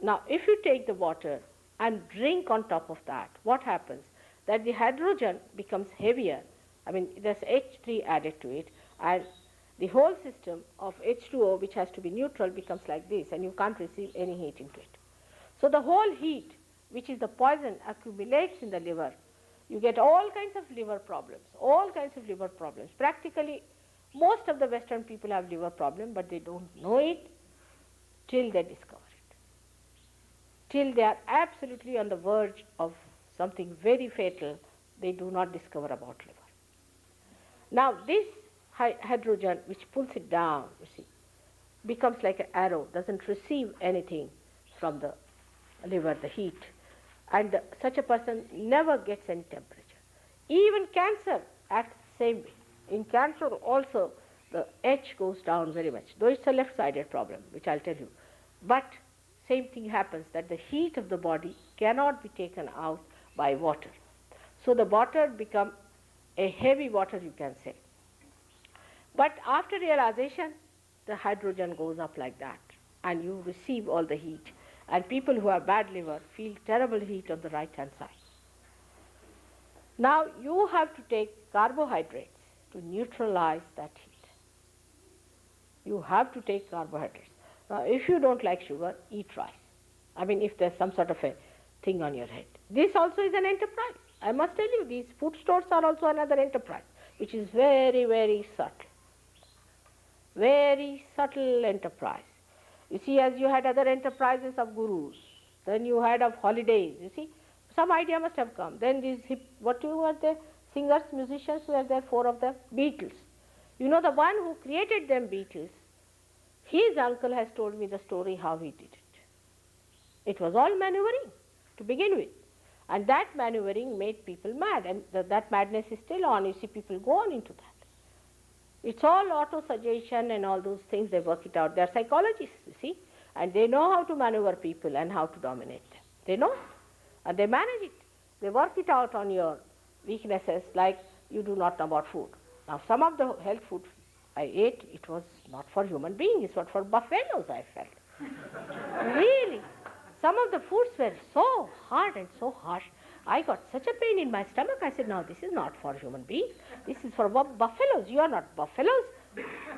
Now, if you take the water and drink on top of that, what happens? That the hydrogen becomes heavier. I mean, there's H3 added to it, and the whole system of H2O, which has to be neutral, becomes like this, and you can't receive any heat into it. So the whole heat, which is the poison, accumulates in the liver. You get all kinds of liver problems, all kinds of liver problems. Practically, most of the Western people have liver problems, but they don't know it till they discover it. Till they are absolutely on the verge of something very fatal, they do not discover about liver. Now this hydrogen, which pulls it down, you see, becomes like an arrow, doesn't receive anything from the liver, the heat. And such a person never gets any temperature. Even cancer acts the same way. In cancer also, the H goes down very much, though it's a left-sided problem, which I'll tell you. But same thing happens, that the heat of the body cannot be taken out by water. So the water becomes a heavy water, you can say. But after realization, the hydrogen goes up like that, and you receive all the heat. And people who have bad liver feel terrible heat on the right-hand side. Now you have to take carbohydrates to neutralize that heat. You have to take carbohydrates. Now if you don't like sugar, eat rice. I mean, if there's some sort of a thing on your head. This also is an enterprise. I must tell you, these food stores are also another enterprise, which is very, very subtle. Very subtle enterprise. You see, as you had other enterprises of gurus, then you had of holidays, you see, some idea must have come. Then these what were there? Singers, musicians were there, 4 of them, Beatles. You know, the one who created them, Beatles, his uncle has told me the story how he did it. It was all maneuvering to begin with. And that maneuvering made people mad, and that madness is still on. You see, people go on into that. It's all auto-suggestion and all those things, they work it out. They're psychologists, you see, and they know how to maneuver people and how to dominate them. They know, and they manage it. They work it out on your weaknesses, like you do not know about food. Now, some of the health food I ate, it was not for human beings, it was for buffaloes, I felt. Really. Some of the foods were so hard and so harsh. I got such a pain in my stomach. I said, no, this is not for human beings. This is for buffaloes. You are not buffaloes.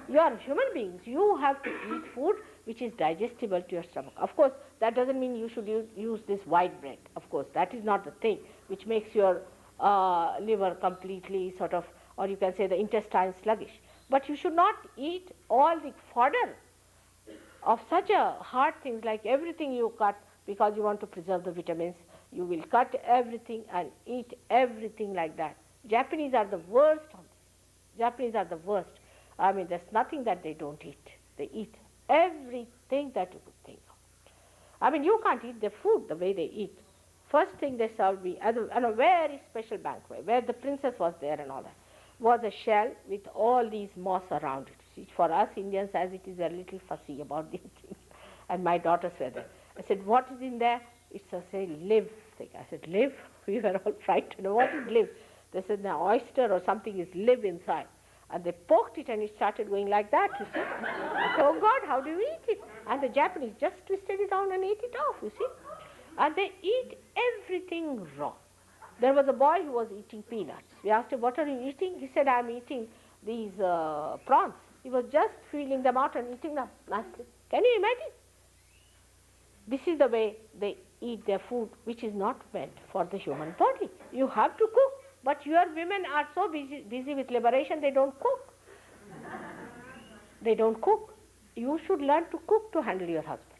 You are human beings. You have to eat food which is digestible to your stomach. Of course, that doesn't mean you should use this white bread. Of course, that is not the thing which makes your liver completely sort of, or you can say the intestine sluggish. But you should not eat all the fodder of such a hard things like everything you cut because you want to preserve the vitamins. You will cut everything and eat everything like that. Japanese are the worst on this. Japanese are the worst. I mean, there's nothing that they don't eat. They eat everything that you could think of. I mean, you can't eat their food the way they eat. First thing they served me at a very special banquet where the princess was there and all that, was a shell with all these moss around it. See, for us Indians, as it is, a little fussy about these things. And my daughters were there. I said, what is in there? It's a, say, live thing. I said, live? We were all frightened. What is live? They said, the oyster or something is live inside. And they poked it and it started going like that, you see. I said, oh God, how do you eat it? And the Japanese just twisted it down and ate it off, you see. And they eat everything raw. There was a boy who was eating peanuts. We asked him, what are you eating? He said, I'm eating these prawns. He was just feeling them out and eating them nicely. Can you imagine? This is the way they eat their food, which is not meant for the human body. You have to cook. But your women are so busy with liberation, they don't cook. They don't cook. You should learn to cook to handle your husbands.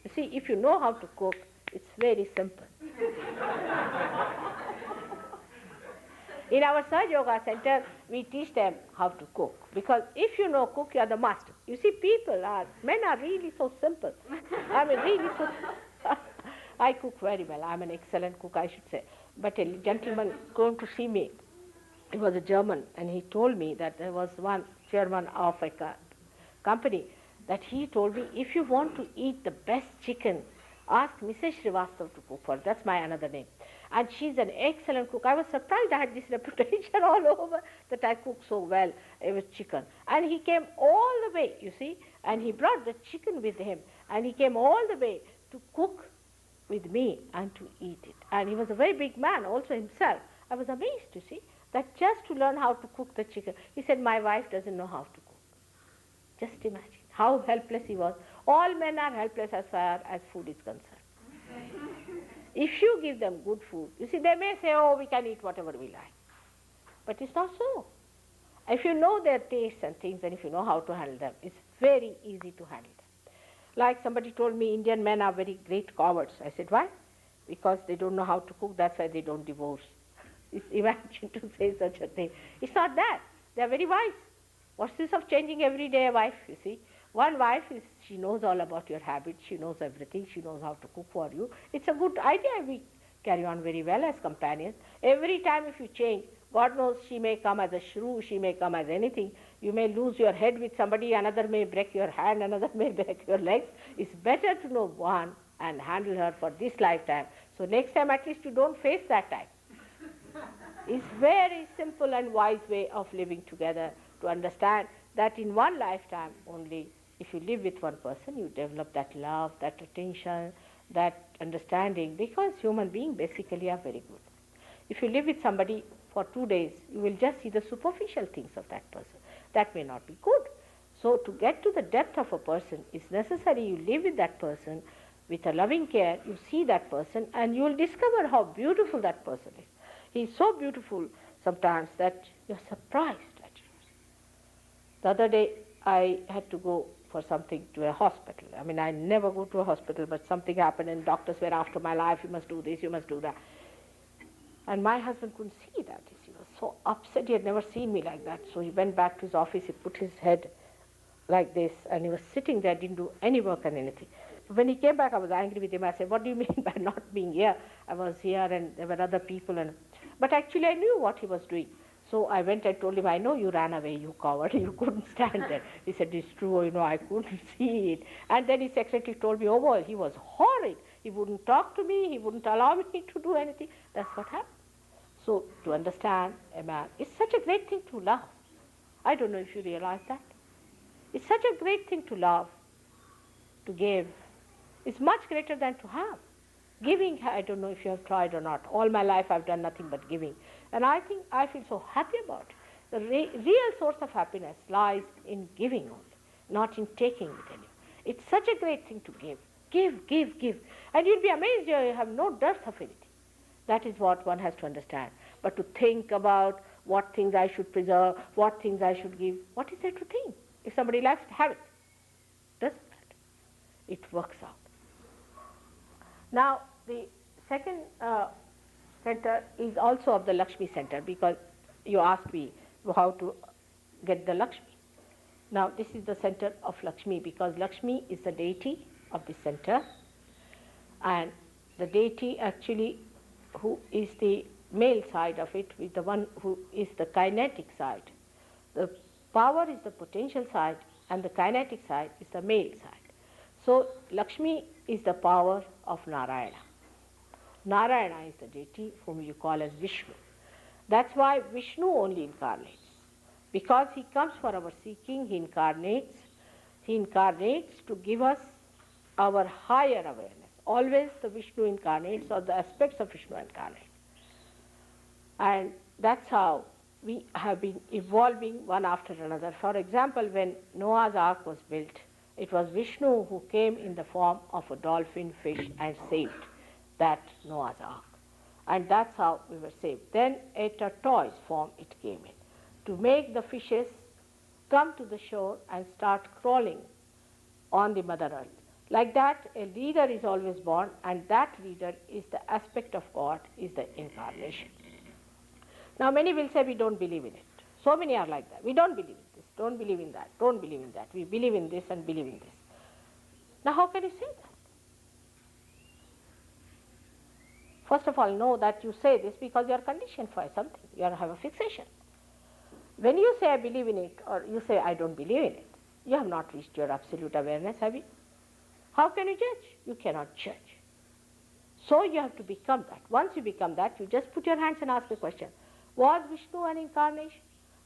You see, if you know how to cook, it's very simple. In our Sahaja Yoga center, we teach them how to cook. Because if you know cook, you are the master. You see, men are really so simple. I mean, really so I cook very well. I'm an excellent cook, I should say. But a gentleman came to see me. He was a German, and he told me that there was one chairman of a company that he told me, if you want to eat the best chicken, ask Mrs. Srivastav to cook for it. That's my another name. And she's an excellent cook. I was surprised I had this reputation all over that I cook so well with chicken. And he came all the way, you see, and he brought the chicken with him. And he came all the way to cook with me and to eat it. And he was a very big man also himself. I was amazed to see that just to learn how to cook the chicken. He said, my wife doesn't know how to cook. Just imagine how helpless he was. All men are helpless as far as food is concerned. If you give them good food, you see, they may say, oh, we can eat whatever we like. But it's not so. If you know their tastes and things, and if you know how to handle them, it's very easy to handle them. Like somebody told me, Indian men are very great cowards. I said, why? Because they don't know how to cook, that's why they don't divorce. Imagine to say such a thing. It's not that. They're very wise. What's this of changing every day a wife, you see? One wife, she knows all about your habits, she knows everything, she knows how to cook for you. It's a good idea. We carry on very well as companions. Every time if you change, God knows she may come as a shrew, she may come as anything. You may lose your head with somebody, another may break your hand, another may break your legs. It's better to know one and handle her for this lifetime. So next time at least you don't face that time. It's very simple and wise way of living together to understand that in one lifetime only, if you live with one person, you develop that love, that attention, that understanding, because human beings basically are very good. If you live with somebody for 2 days, you will just see the superficial things of that person. That may not be good. So to get to the depth of a person, it's necessary you live with that person with a loving care, you see that person, and you will discover how beautiful that person is. He is so beautiful sometimes that you're surprised at him. The other day, I had to go for something to a hospital. I mean, I never go to a hospital, but something happened and doctors were after my life, you must do this, you must do that. And my husband couldn't see that. He was so upset, he had never seen me like that. So he went back to his office, he put his head like this, and he was sitting there, didn't do any work and anything. So when he came back, I was angry with him. I said, what do you mean by not being here? I was here and there were other people. But actually I knew what he was doing. So I went and told him, I know you ran away, you coward, you couldn't stand there. He said, it's true, I couldn't see it. And then his secretary told me, oh boy, he was horrid. He wouldn't talk to me, he wouldn't allow me to do anything. That's what happened. So to understand a man, it's such a great thing to love. I don't know if you realize that. It's such a great thing to love, to give. It's much greater than to have. Giving, I don't know if you have tried or not. All my life I've done nothing but giving. And I think I feel so happy about it. The real source of happiness lies in giving only, not in taking, I tell you. It's such a great thing to give. Give, give, give. And you'll be amazed you have no dearth of anything. That is what one has to understand. But to think about what things I should preserve, what things I should give, what is there to think? If somebody likes to have it, doesn't matter. It works out. Now, the second center is also of the Lakshmi center, because you asked me how to get the Lakshmi. Now, this is the center of Lakshmi, because Lakshmi is the deity of the center, and the deity actually who is the male side of it is the one who is the kinetic side. The power is the potential side and the kinetic side is the male side. So Lakshmi is the power of Narayana. Narayana is the deity whom you call as Vishnu. That's why Vishnu only incarnates. Because he comes for our seeking, he incarnates to give us our higher awareness. Always the Vishnu incarnates, or the aspects of Vishnu incarnate. And that's how we have been evolving one after another. For example, when Noah's Ark was built, it was Vishnu who came in the form of a dolphin, fish, and saved that Noah's Ark. And that's how we were saved. Then a tortoise form it came in, to make the fishes come to the shore and start crawling on the Mother Earth. Like that, a leader is always born, and that leader is the aspect of God, is the incarnation. Now, many will say we don't believe in it. So many are like that. We don't believe in this, don't believe in that, don't believe in that. We believe in this and believe in this. Now, how can you say that? First of all, know that you say this because you are conditioned for something. You have a fixation. When you say I believe in it, or you say I don't believe in it, you have not reached your absolute awareness, have you? How can you judge? You cannot judge. So you have to become that. Once you become that, you just put your hands and ask the question, was Vishnu an incarnation?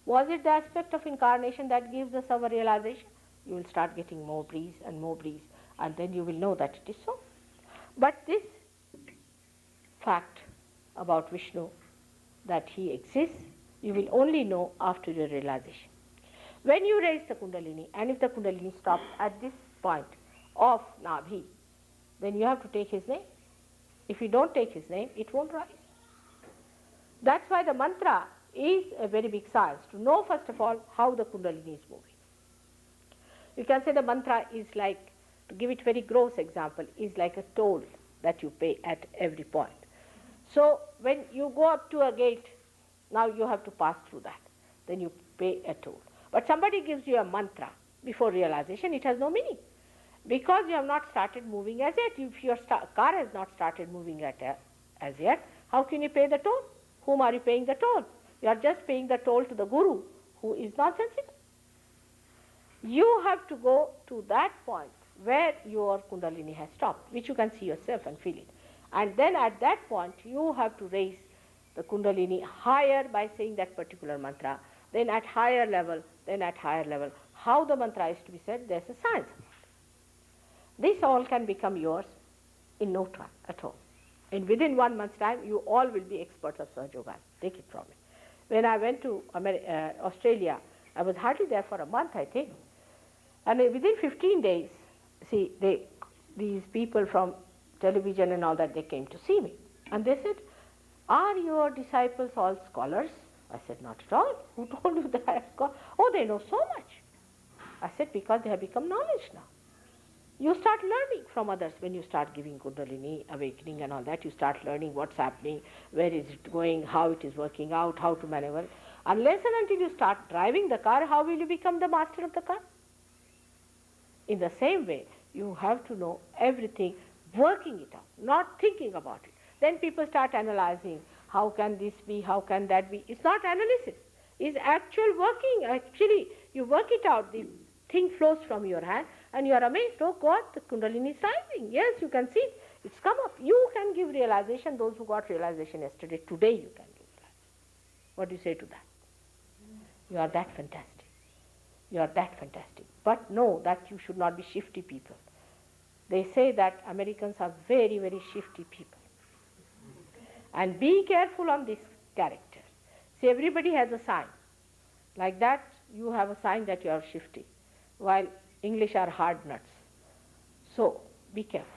Was it the aspect of incarnation that gives us our realization? You will start getting more breeze, and then you will know that it is so. But this fact about Vishnu, that he exists, you will only know after your realization. When you raise the Kundalini, and if the Kundalini stops at this point of Nabhi, then you have to take his name. If you don't take his name, it won't rise. That's why the mantra is a very big science, to know first of all how the Kundalini is moving. You can say the mantra is like, to give it very gross example, is like a toll that you pay at every point. So when you go up to a gate, now you have to pass through that. Then you pay a toll. But somebody gives you a mantra before realization, it has no meaning. Because you have not started moving as yet. If your car has not started moving as yet, how can you pay the toll? Whom are you paying the toll? You are just paying the toll to the guru, who is nonsensical. You have to go to that point where your Kundalini has stopped, which you can see yourself and feel it. And then at that point, you have to raise the Kundalini higher by saying that particular mantra, then at higher level, then at higher level. How the mantra is to be said, there's a science. This all can become yours in no time at all. And within 1 month's time, you all will be experts of sahajayogas. Take it from me. When I went to Australia, I was hardly there for a month, I think. And within 15 days, see, these people from television and all that, they came to see me. And they said, are your disciples all scholars? I said, not at all. Who told you that I am scholars? Oh, they know so much. I said, because they have become knowledge now. You start learning from others when you start giving Kundalini, awakening and all that. You start learning what's happening, where is it going, how it is working out, how to maneuver. Unless and until you start driving the car, how will you become the master of the car? In the same way, you have to know everything, working it out, not thinking about it. Then people start analyzing, how can this be, how can that be. It's not analysis, it's actual working. Actually, you work it out, the thing flows from your hand, and you are amazed, oh God, the Kundalini is rising. Yes, you can see it, it's come up. You can give realization, those who got realization yesterday, today you can give realization. What do you say to that? You are that fantastic. You are that fantastic. But know that you should not be shifty people. They say that Americans are very, very shifty people. And be careful on this character. See, everybody has a sign. Like that, you have a sign that you are shifty, while English are hard nuts. So, be careful.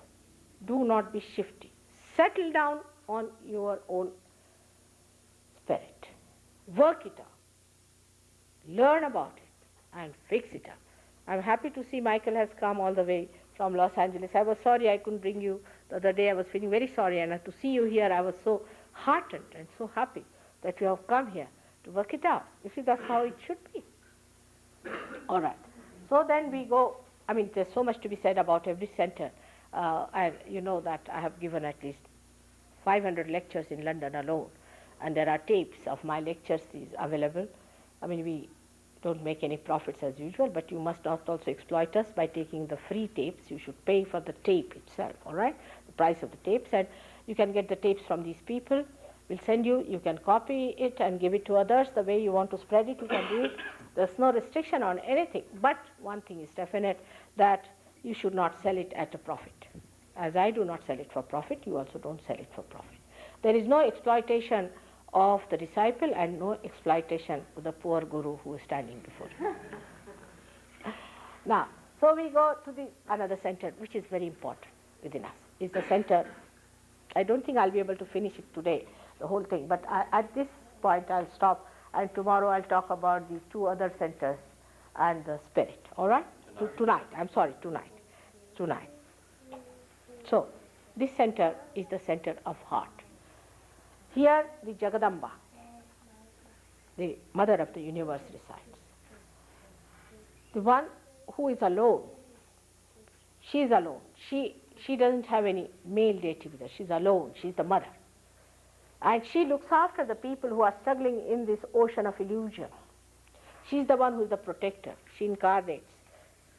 Do not be shifty. Settle down on your own spirit. Work it out. Learn about it and fix it up. I'm happy to see Michael has come all the way from Los Angeles. I was sorry I couldn't bring you the other day. I was feeling very sorry, and to see you here, I was so heartened and so happy that you have come here to work it out. You see, that's how it should be. All right. So then we go. I mean, there's so much to be said about every center. And you know that I have given at least 500 lectures in London alone, and there are tapes of my lectures is available. I mean, we don't make any profits as usual, but you must not also exploit us by taking the free tapes. You should pay for the tape itself, all right, the price of the tapes, and you can get the tapes from these people. We'll send you, you can copy it and give it to others the way you want to spread it, you can do it. There's no restriction on anything, but one thing is definite, that you should not sell it at a profit. As I do not sell it for profit, you also don't sell it for profit. There is no exploitation of the disciple and no exploitation of the poor guru who is standing before you. Now, so we go to the another center which is very important within us, is the center. I don't think I'll be able to finish it today, the whole thing, but at this point I'll stop, and tomorrow I'll talk about these two other centers and the spirit, all right? Tonight. So, this center is the center of heart. Here the Jagadamba, the mother of the universe, resides. The one who is alone, she is alone. She doesn't have any male deity with her. She's alone. She's the mother. And she looks after the people who are struggling in this ocean of illusion. She's the one who is the protector. She incarnates.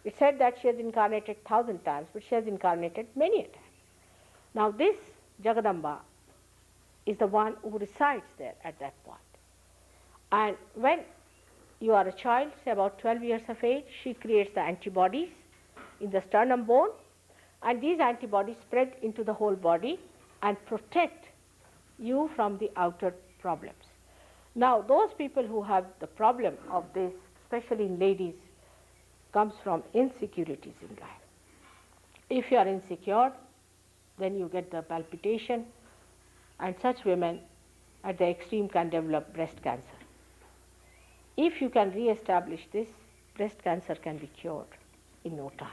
It's said that she has incarnated 1,000 times, but she has incarnated many a time. Now this Jagadamba is the one who resides there at that point. And when you are a child, say about 12 years of age, she creates the antibodies in the sternum bone, and these antibodies spread into the whole body and protect you from the outer problems. Now those people who have the problem of this, especially in ladies, comes from insecurities in life. If you are insecure, then you get the palpitation, and such women at the extreme can develop breast cancer. If you can re-establish this, breast cancer can be cured in no time.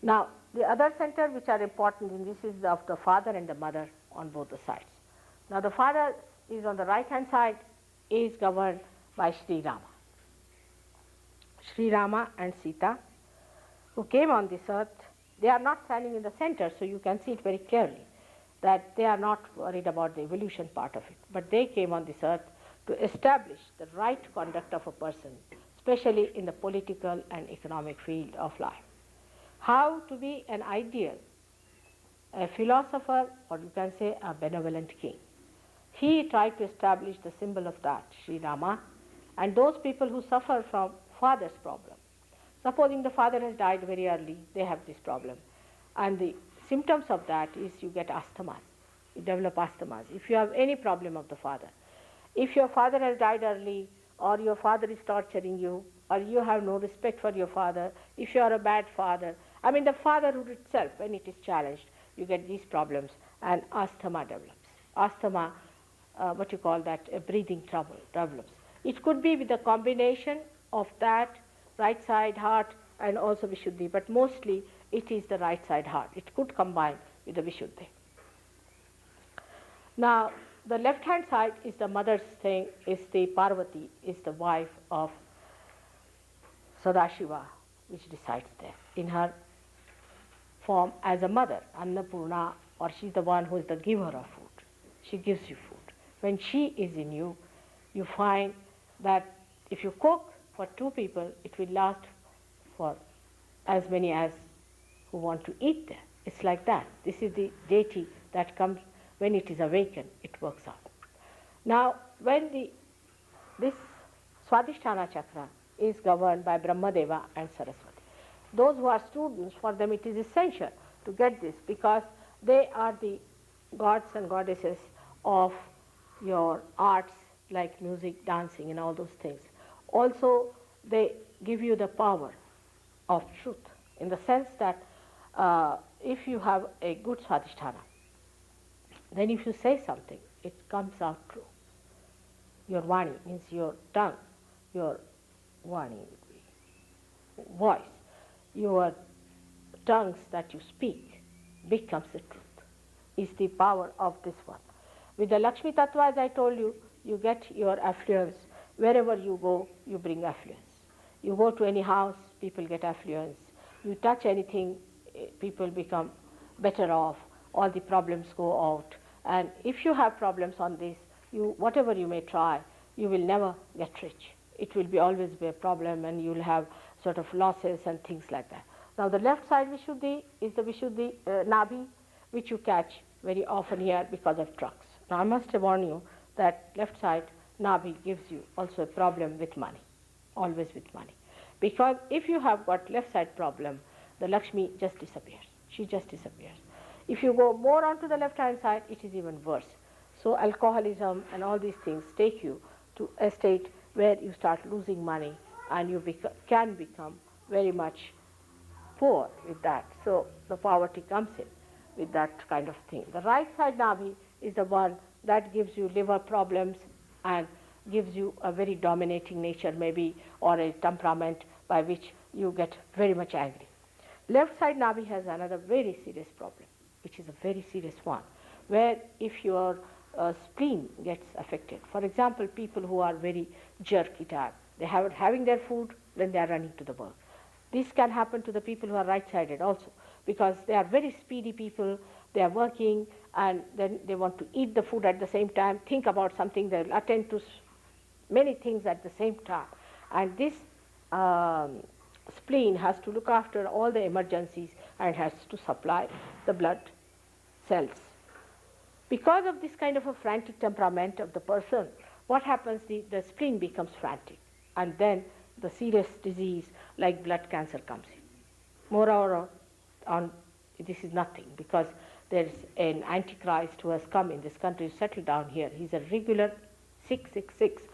Now, the other center which are important in this is of the father and the mother on both the sides. Now, the father is on the right hand side, is governed by Shri Rama. Shri Rama and Sita, who came on this earth, they are not standing in the center, so you can see it very clearly that they are not worried about the evolution part of it, but they came on this earth to establish the right conduct of a person, especially in the political and economic field of life. How to be an ideal, a philosopher, or you can say a benevolent king. He tried to establish the symbol of that, Sri Rama, and those people who suffer from father's problem. Supposing the father has died very early, they have this problem. And the symptoms of that is you get asthmas. You develop asthmas. If you have any problem of the father, if your father has died early, or your father is torturing you, or you have no respect for your father, if you are a bad father, I mean the fatherhood itself, when it is challenged, you get these problems, and asthma develops. Asthma, what you call that, a breathing trouble develops. It could be with a combination of that, right side heart, and also Vishuddhi, but mostly it is the right side heart. It could combine with the Vishuddhi. Now, the left hand side is the mother's thing, is the Parvati, is the wife of Sadashiva, which resides there in her form as a mother, Annapurna, or she's the one who is the giver of food. She gives you food. When she is in you, you find that if you cook for 2 people, it will last for as many as who want to eat there. It's like that. This is the deity that comes when it is awakened, it works out. Now, when this Swadhisthana chakra is governed by Brahmadeva and Saraswati. Those who are students, for them it is essential to get this, because they are the gods and goddesses of your arts like music, dancing, and all those things. Also, they give you the power of truth in the sense that if you have a good swadhisthana, then if you say something, it comes out true. Your vani means your tongue, your vani would be voice, your tongues that you speak becomes the truth, is the power of this one. With the Lakshmi Tattva, as I told you, you get your affluence. Wherever you go, you bring affluence. You go to any house, people get affluence. You touch anything, people become better off. All the problems go out. And if you have problems on this, whatever you may try, you will never get rich. It will be always be a problem, and you will have sort of losses and things like that. Now the left side Vishuddhi is the Vishuddhi Nabhi, which you catch very often here because of drugs. Now I must warn you that left side Nabhi gives you also a problem with money, always with money. Because if you have got left side problem, the Lakshmi just disappears. She just disappears. If you go more onto the left hand side, it is even worse. So alcoholism and all these things take you to a state where you start losing money, and you can become very much poor with that. So the poverty comes in with that kind of thing. The right side Nabhi is the one that gives you liver problems and gives you a very dominating nature maybe, or a temperament by which you get very much angry. Left side Nabhi has another very serious problem, which is a very serious one, where if your spleen gets affected, for example, people who are very jerky type, they have having their food, then they are running to the work. This can happen to the people who are right-sided also, because they are very speedy people, they are working, and then they want to eat the food at the same time, think about something, they will attend to many things at the same time. And this spleen has to look after all the emergencies and has to supply the blood cells. Because of this kind of a frantic temperament of the person, what happens, the spleen becomes frantic, and then the serious disease like blood cancer comes in. Moreover, this is nothing, because there is an antichrist who has come in this country, settled down here. He's a regular 666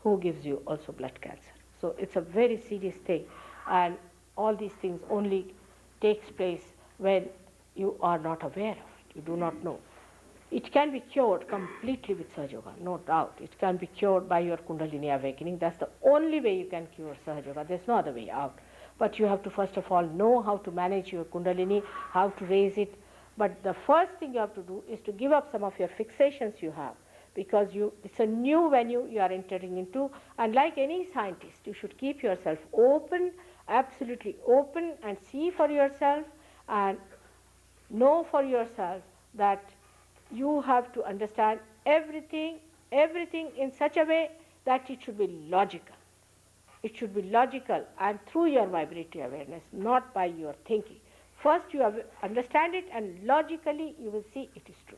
who gives you also blood cancer. So it's a very serious thing, and all these things only takes place when you are not aware of it, you do not know. It can be cured completely with Sahaja Yoga, no doubt. It can be cured by your Kundalini awakening. That's the only way you can cure Sahaja Yoga. There's no other way out. But you have to first of all know how to manage your Kundalini, how to raise it. But the first thing you have to do is to give up some of your fixations you have, because it's a new venue you are entering into. And like any scientist, you should keep yourself open, absolutely open, and see for yourself and know for yourself that you have to understand everything in such a way that it should be logical. It should be logical, and through your vibratory awareness, not by your thinking. First you understand it, and logically you will see it is true.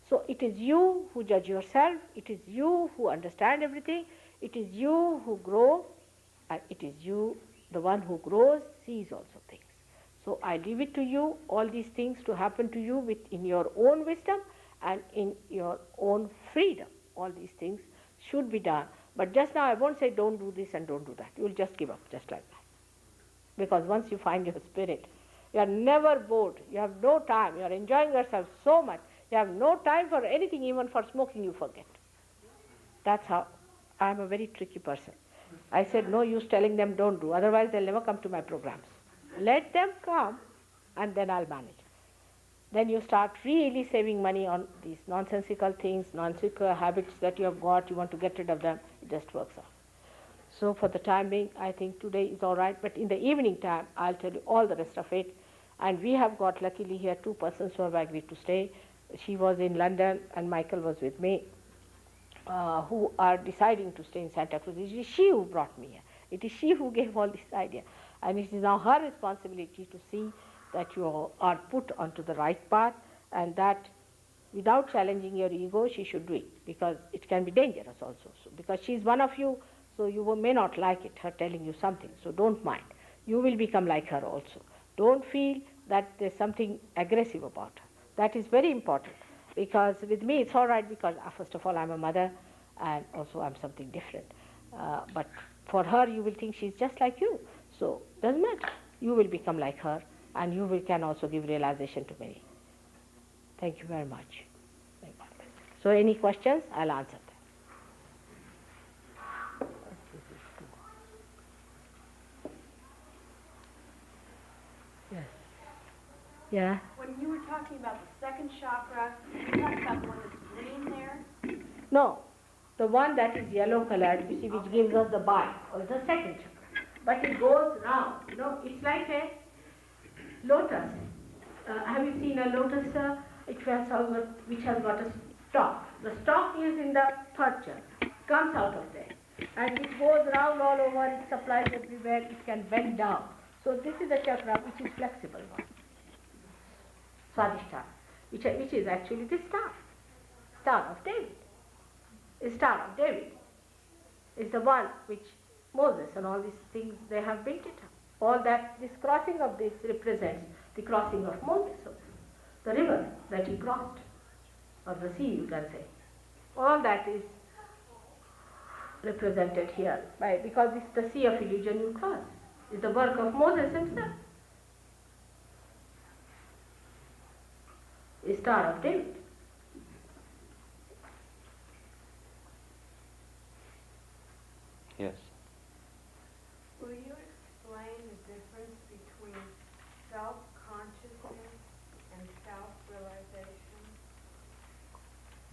So it is you who judge yourself, it is you who understand everything, it is you who grow, and it is you, the one who grows, sees also things. So I leave it to you, all these things to happen to you in your own wisdom and in your own freedom. All these things should be done. But just now I won't say don't do this and don't do that. You will just give up just like that. Because once you find your spirit, you are never bored. You have no time. You are enjoying yourself so much. You have no time for anything, even for smoking you forget. That's how I am a very tricky person. I said no use telling them don't do, otherwise they'll never come to my programs. Let them come and then I'll manage. Then you start really saving money on these nonsensical things, nonsensical habits that you have got, you want to get rid of them, it just works out. So for the time being, I think today is all right, but in the evening time, I'll tell you all the rest of it. And we have got luckily here 2 persons who have agreed to stay. She was in London and Michael was with me, who are deciding to stay in Santa Cruz. It is she who brought me here. It is she who gave all this idea. And it is now her responsibility to see that you are put onto the right path, and that without challenging your ego, she should do it, because it can be dangerous also. So, because she is one of you, so you may not like it, her telling you something, so don't mind. You will become like her also. Don't feel that there's something aggressive about her. That is very important, because with me it's all right, because first of all I'm a mother, and also I'm something different. But for her, you will think she's just like you. So doesn't matter. You will become like her, and you can also give realization to many. Thank you very much. So any questions? I'll answer them. Yes. Yeah. When you were talking about the second chakra, you talked about the one that's green there? No, the one that is yellow colored, you see, which gives us the bite, or the second chakra. But it goes round, it's like a lotus. Have you seen a lotus which has got a stalk? The stalk is in the third chakra, comes out of there. And it goes round all over, it supplies everywhere, it can bend down. So this is the chakra which is flexible one. Swadhisthana, which is actually the Star of David. The Star of David is the one which Moses and all these things, they have built it up. All that, this crossing of this represents the crossing of Moses, the river that he crossed, or the sea you can say. All that is represented here, because it's the sea of illusion you cross. It's the work of Moses himself. The Star of David. Yes. Will you explain the difference between self-consciousness and self-realization?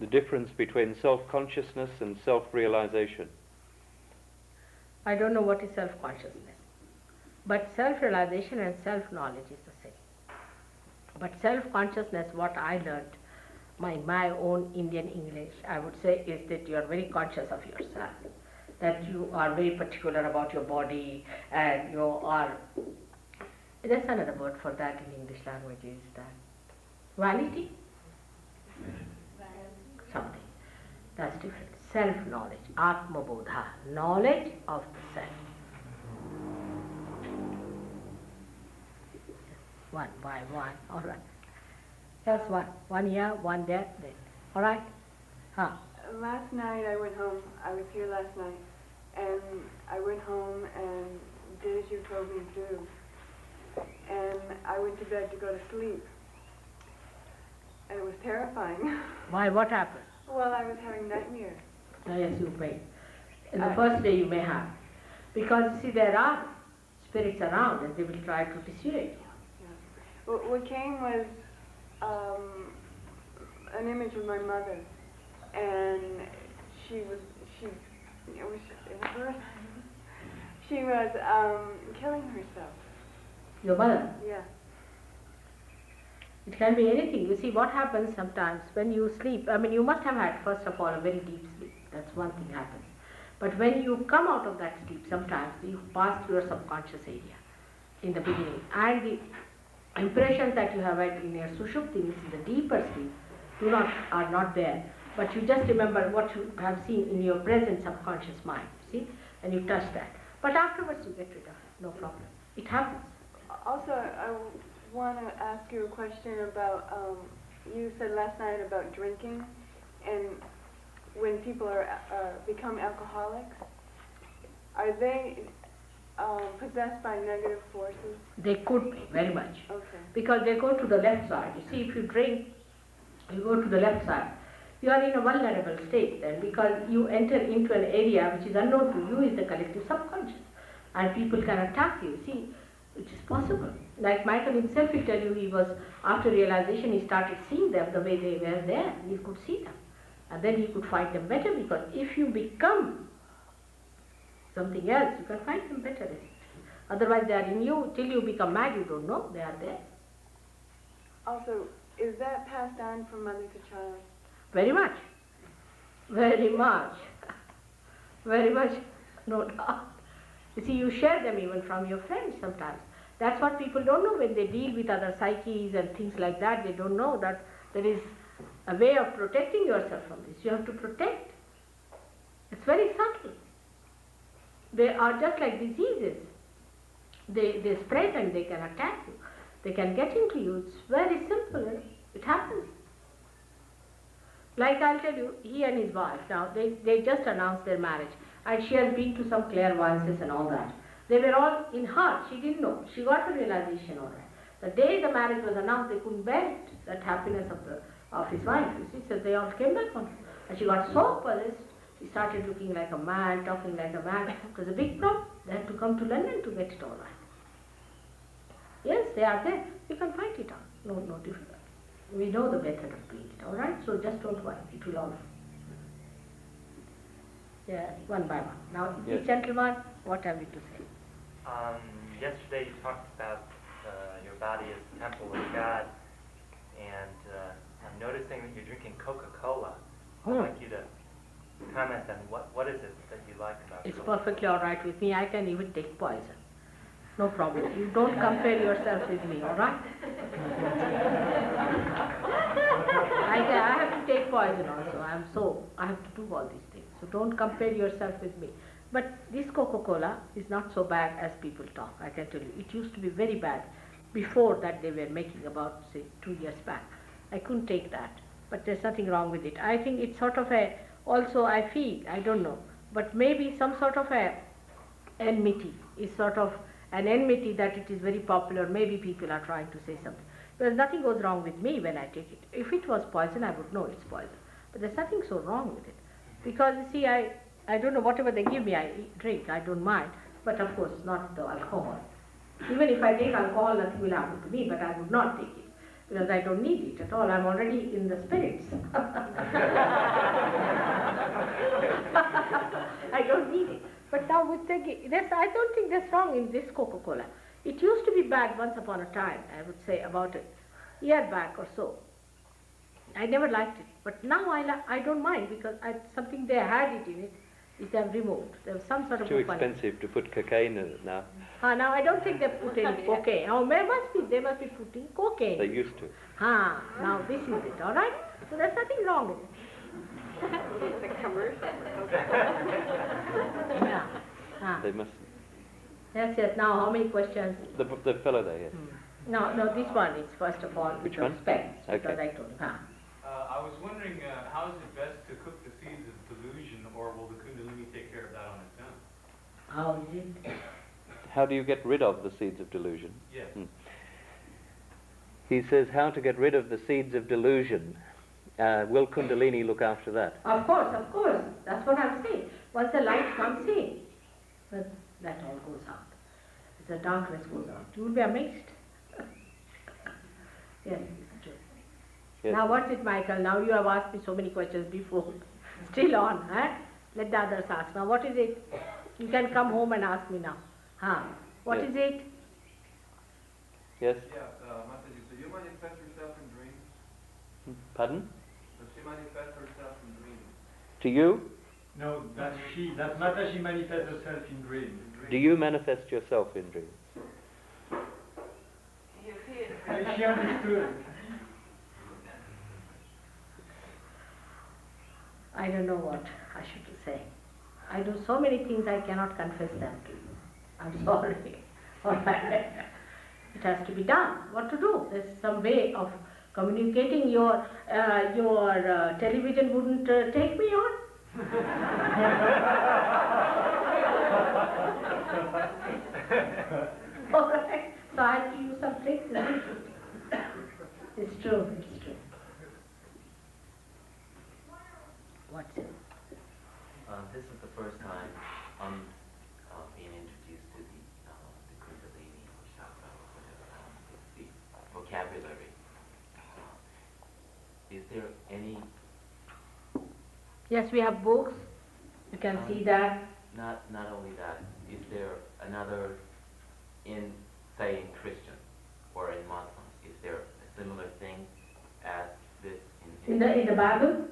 The difference between self-consciousness and self-realization. I don't know what is self-consciousness, but self-realization and self-knowledge is the same. But self-consciousness, what I learned, my own Indian English, I would say, is that you are very conscious of yourself, that you are very particular about your body, and you are, there's another word for that in English language, is that vanity? Something. That's different. Self-knowledge, Atma Bodha, knowledge of the self. One by one, all right. Just one here, one there, then. All right? Huh? Last night I went home. I was here last night, and I went home and did as you told me to do. And I went to bed to go to sleep, and it was terrifying. Why? What happened? Well, I was having nightmares. Yes, you may. In the first day you may have. Because, you see, there are spirits around and they will try to dissuade you. Well, what came was an image of my mother, and she was killing herself. Your mother? Yeah. It can be anything. You see, what happens sometimes when you sleep, I mean, you must have had, first of all, a very deep sleep. That's one thing happens. But when you come out of that sleep, sometimes you pass through your subconscious area in the beginning. And the impressions that you have had in your sushupti, which is the deeper sleep, are not there. But you just remember what you have seen in your present subconscious mind, see? And you touch that. But afterwards you get rid of it, no problem. It happens. Also, I want to ask you a question about, you said last night about drinking, and when people become alcoholics, are they possessed by negative forces? They could be, very much. Okay. Because they go to the left side. You see, if you drink, you go to the left side. You are in a vulnerable state then, because you enter into an area which is unknown to you, is the collective subconscious. And people can attack you, see, which is possible. Like Michael himself will tell you, he was, after realization, he started seeing them the way they were there. He could see them. And then he could fight them better, because if you become something else, you can fight them better. Otherwise they are in you. Till you become mad, you don't know they are there. Also, is that passed on from mother to child? Very much. Very much. Very much, no doubt. You see, you share them even from your friends sometimes. That's what people don't know when they deal with other psyches and things like that. They don't know that there is a way of protecting yourself from this. You have to protect. It's very subtle. They are just like diseases. They spread and they can attack you. They can get into you. It's very simple. It happens. Like I'll tell you, he and his wife, now they just announced their marriage, and she has been to some clairvoyances and all that. They were all in her, she didn't know, she got the realization all right. The day the marriage was announced, they couldn't bear it, that happiness of his wife, you see, so they all came back on her. And she got so possessed, she started looking like a man, talking like a man. It was a big problem. They had to come to London to get it all right. Yes, they are there. You can find it out. No difficulty. We know the method of doing it, all right? So just don't worry. It will all. Yeah, one by one. Now, Yes. this gentleman, what have you to say? Yesterday you talked about your body as the temple of God, and I'm noticing that you're drinking Coca-Cola. I'd like you to comment on what is it that you like about It's Coca-Cola? perfectly all right with me. I can even take poison. No problem. You don't compare yourself with me, all right? I have to take poison also. I have to do all these things. So don't compare yourself with me. But this Coca-Cola is not so bad as people talk, I can tell you. It used to be very bad before that they were making about, say, 2 years back. I couldn't take that. But there's nothing wrong with it. I think it's sort of also I feel, I don't know, but maybe some sort of enmity is sort of an enmity that it is very popular. Maybe people are trying to say something. Because nothing goes wrong with me when I take it. If it was poison, I would know it's poison. But there's nothing so wrong with it. Because you see, I don't know, whatever they give me, I drink. I don't mind. But of course, not the alcohol. Even if I take alcohol, nothing will happen to me, but I would not take it. Because I don't need it at all. I'm already in the spirits. I don't need it. But now with I don't think there's wrong in this Coca-Cola. It used to be bad once upon a time, I would say about a year back or so. I never liked it. But now I don't mind because something they had it in it is they have removed. There was some sort of Too funny. expensive to put cocaine in it now. Now I don't think they put any cocaine. Oh, they must be putting cocaine. They used to. Now this is it, all right? So there's nothing wrong with it. It's a commercial. Yeah. They must. Yes. Now how many questions? The fellow there, yes. No, this one is first of all Which with one? specs, because Okay. I told you. I was wondering, how is it best to cook the seeds of delusion, or will the Kundalini take care of that on its own? How is it? How do you get rid of the seeds of delusion? Yes. He says how to get rid of the seeds of delusion. Will Kundalini look after that? Of course. That's what I'm saying. Once the light comes in, that all goes out. The darkness goes out. You will be amazed. Yes, it's true. Yes. Now what's it, Michael? Now you have asked me so many questions before. Still on, huh? Let the others ask. Now what is it? You can come home and ask me now. What Yes. is it? Yes? Yeah, Mataji, so you manifest yourself in dreams? Pardon? Does she manifest herself in dreams? To you? No, that Mataji manifests herself in dreams. Do you manifest yourself in dreams? She understood. I don't know what I should say. I do so many things I cannot confess them to you. I'm sorry. It has to be done. What to do? There's some way of communicating. Your television wouldn't take me on. All right. So I have to use some tricks. It's true. What's it? This is the first time I'm being introduced to the Kundalini or chakra or whatever, the vocabulary. Is there any... Yes, we have books. You can see that. Not only that, is there another, say in Christian or in Muslim, is there a similar thing as this In the Bible?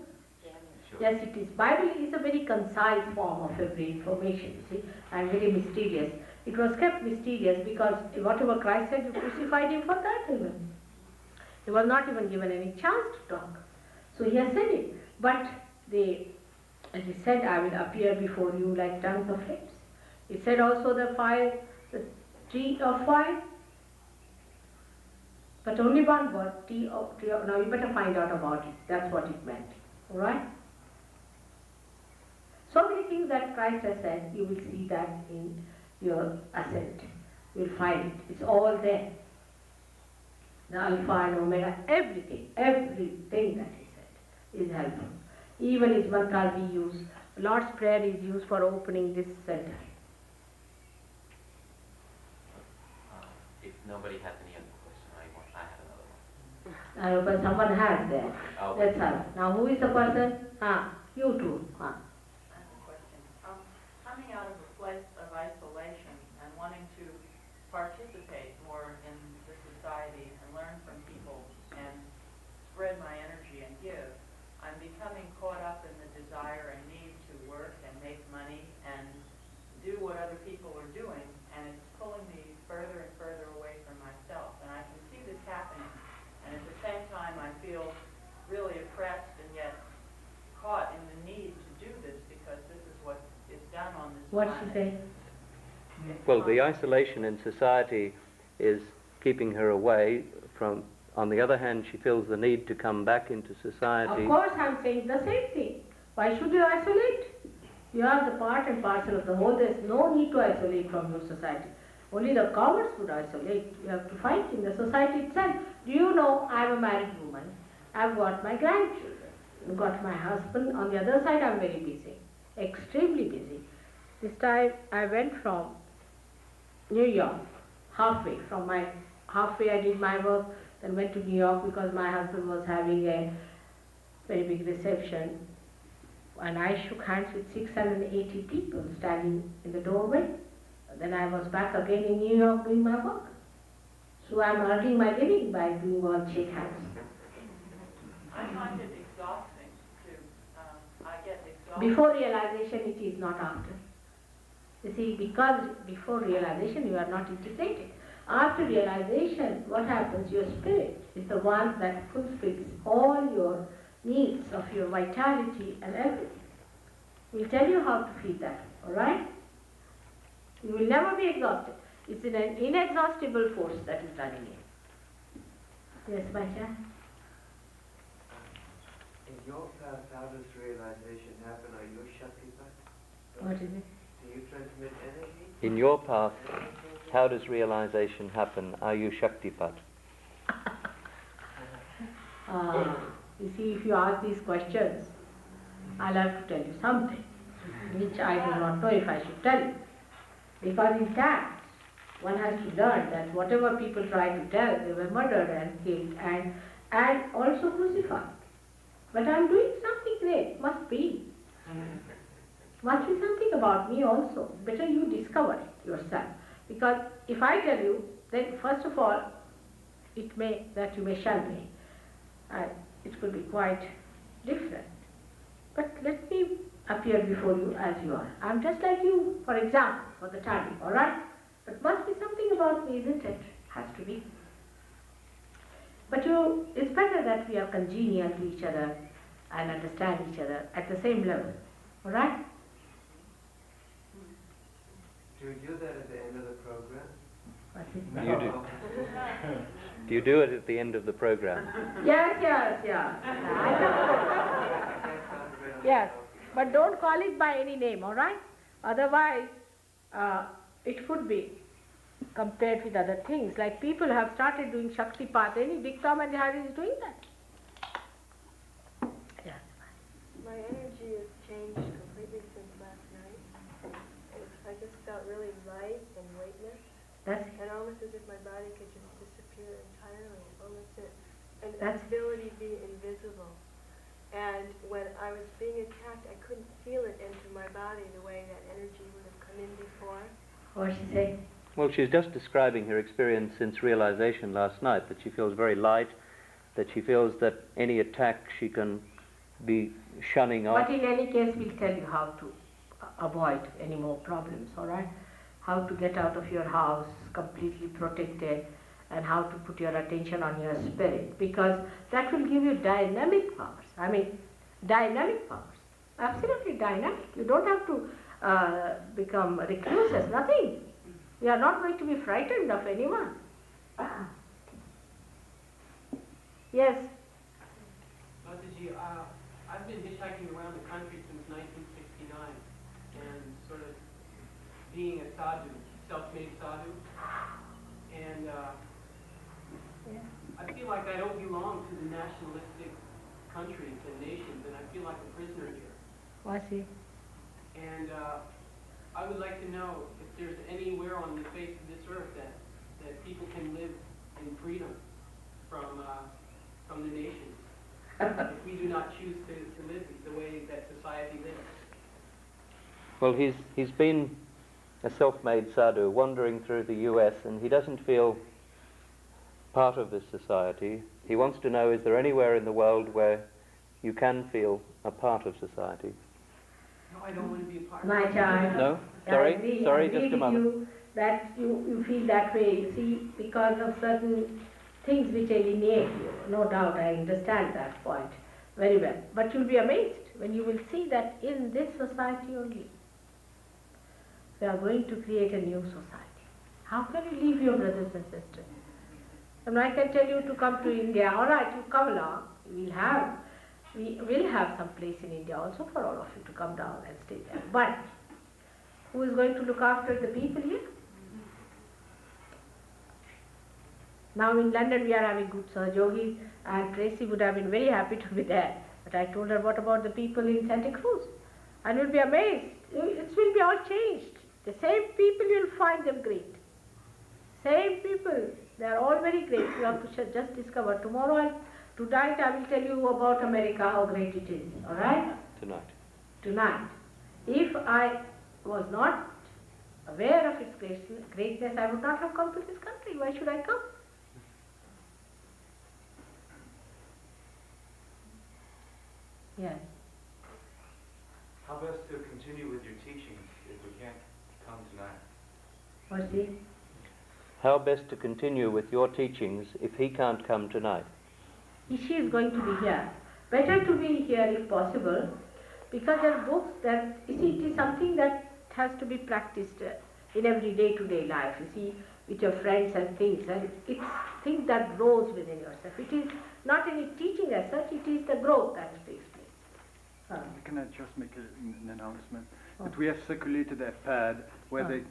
Sure. Yes, it is. Bible is a very concise form of every information, you see, and very mysterious. It was kept mysterious because whatever Christ said, you crucified him for that even. He was not even given any chance to talk. So he has said it. But as he said, I will appear before you like tongues of flames. He said also the tree of fire. But only one word, tree of, now you better find out about it. That's what it meant. All right? So many things that Christ has said, you will see that in your ascent. You will find it. It's all there. The Alpha and Omega, everything that he said is helpful. Even his mantra we use, Lord's Prayer is used for opening this center. If nobody has any other question, I have another one. But someone has there. Oh. Let's have. Now who is the person? You two. I have a question. Coming out of a place of isolation and wanting to participate more in the society and learn from people and spread my energy and give, I'm becoming caught up in the desire and need to work and make money and do what other people are doing, and it's pulling me further and further away from myself. And I can see this happening, and at the same time I feel really oppressed and yet caught in the need to do this because this is what is done on this What's planet. she saying? Well, the isolation in society is keeping her away from, on the other hand, she feels the need to come back into society. Of course I'm saying the same thing. Why should you isolate? You are the part and parcel of the whole. There is no need to isolate from your society. Only the cowards would isolate. You have to fight in the society itself. Do you know, I am a married woman. I've got my grandchildren. I've got my husband. On the other side, I'm very busy. Extremely busy. This time I went from New York, halfway I did my work, then went to New York because my husband was having a very big reception, and I shook hands with 680 people standing in the doorway. Then I was back again in New York doing my work. So I'm earning my living by doing all shake hands. I find it exhausting I get exhausted. Before realization, it is not after. You see, because before realization you are not integrated. After realization, what happens? Your spirit is the one that fulfills all your needs of your vitality and everything. We'll tell you how to feed that, alright? You will never be exhausted. It's an inexhaustible force that is running in. Yes, Masha? In your path, how does realization happen? Are you a Shaktipat? What is it? Do you transmit energy? In your path, how does realization happen? Are you Shaktipat? You see, if you ask these questions, I'll have to tell you something, which I do not know if I should tell you. Because in fact, one has to learn that whatever people try to tell, they were murdered and killed and also crucified. But I'm doing something great, must be. Must be something about me also. Better you discover it yourself. Because if I tell you, then first of all, it may, that you may shun me. And it could be quite different. But let me appear before you as you are. I'm just like you, for example, for the time, alright? But must be something about me, isn't it? Has to be. But it's better that we are congenial to each other and understand each other at the same level, alright? Do you do that at the end of the program? What's it? You do. Do you do it at the end of the program? Yes. Yes, but don't call it by any name, alright? Otherwise, it could be compared with other things. Like people have started doing Shaktipat. Any Big Tom and Harry is doing that. Yes. My energy has changed completely since last night. I just felt really light and weightless. And almost as if my body could just disappear entirely. Almost an ability to be invisible. And when I was being attacked, I couldn't feel it enter my body the way that energy would have come in before. What did she say? Well, she's just describing her experience since realization last night, that she feels very light, that she feels that any attack she can be shunning off. But in any case, we'll tell you how to avoid any more problems, alright? How to get out of your house completely protected, and how to put your attention on your spirit, because that will give you dynamic powers. I mean, dynamic powers. Absolutely dynamic. You don't have to become recluses, nothing. You are not going to be frightened of anyone. Yes? Mataji, I've been hitchhiking around the country since 1969 and sort of being a sadhu, self-made sadhu. And I feel like I don't belong to the nationalistic countries and nations, and I feel like a prisoner here. I see. And I would like to know if there's anywhere on the face of this earth that people can live in freedom from the nations, if we do not choose to live the way that society lives. Well, he's been a self-made sadhu wandering through the US, and he doesn't feel part of this society. He wants to know, is there anywhere in the world where you can feel a part of society? No, I don't want to be a part My of it. child. No? I Sorry? agree Sorry, with just a moment. you that you feel that way, you see, because of certain things which alienate you. No doubt, I understand that point very well. But you'll be amazed when you will see that in this society only, we are going to create a new society. How can you leave your brothers and sisters? And I can tell you to come to India. All right, you come along. We will have some place in India also for all of you to come down and stay there. But who is going to look after the people here? Now in London we are having good sahajayogies, and Tracy would have been very happy to be there. But I told her, what about the people in Santa Cruz? And you'll be amazed. It will be all changed. The same people, you'll find them great. Same people, they are all very great. You have to just discover. Tonight I will tell you about America, how great it is. All right? Tonight. If I was not aware of its greatness, I would not have come to this country. Why should I come? Yes. How best to continue with your teachings if we can't come tonight? What's he? How best to continue with your teachings if he can't come tonight? She is going to be here. Better to be here if possible, because there are books that, you see, it is something that has to be practiced in every day-to-day life, you see, with your friends and things, and it's things that grows within yourself. It is not any teaching as such, it is the growth that takes place. Can I just make an announcement? That we have circulated a pad where they...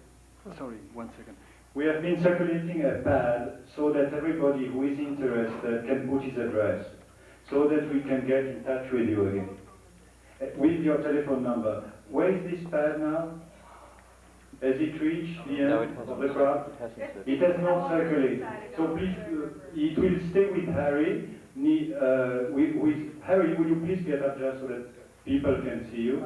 Sorry, 1 second. We have been circulating a pad so that everybody who is interested can put his address, so that we can get in touch with you again. With your telephone number. Where is this pad now? Has it reached the end of the crowd? It has not circulated. So please, it will stay with Harry. Harry, will you please get up just so that people can see you?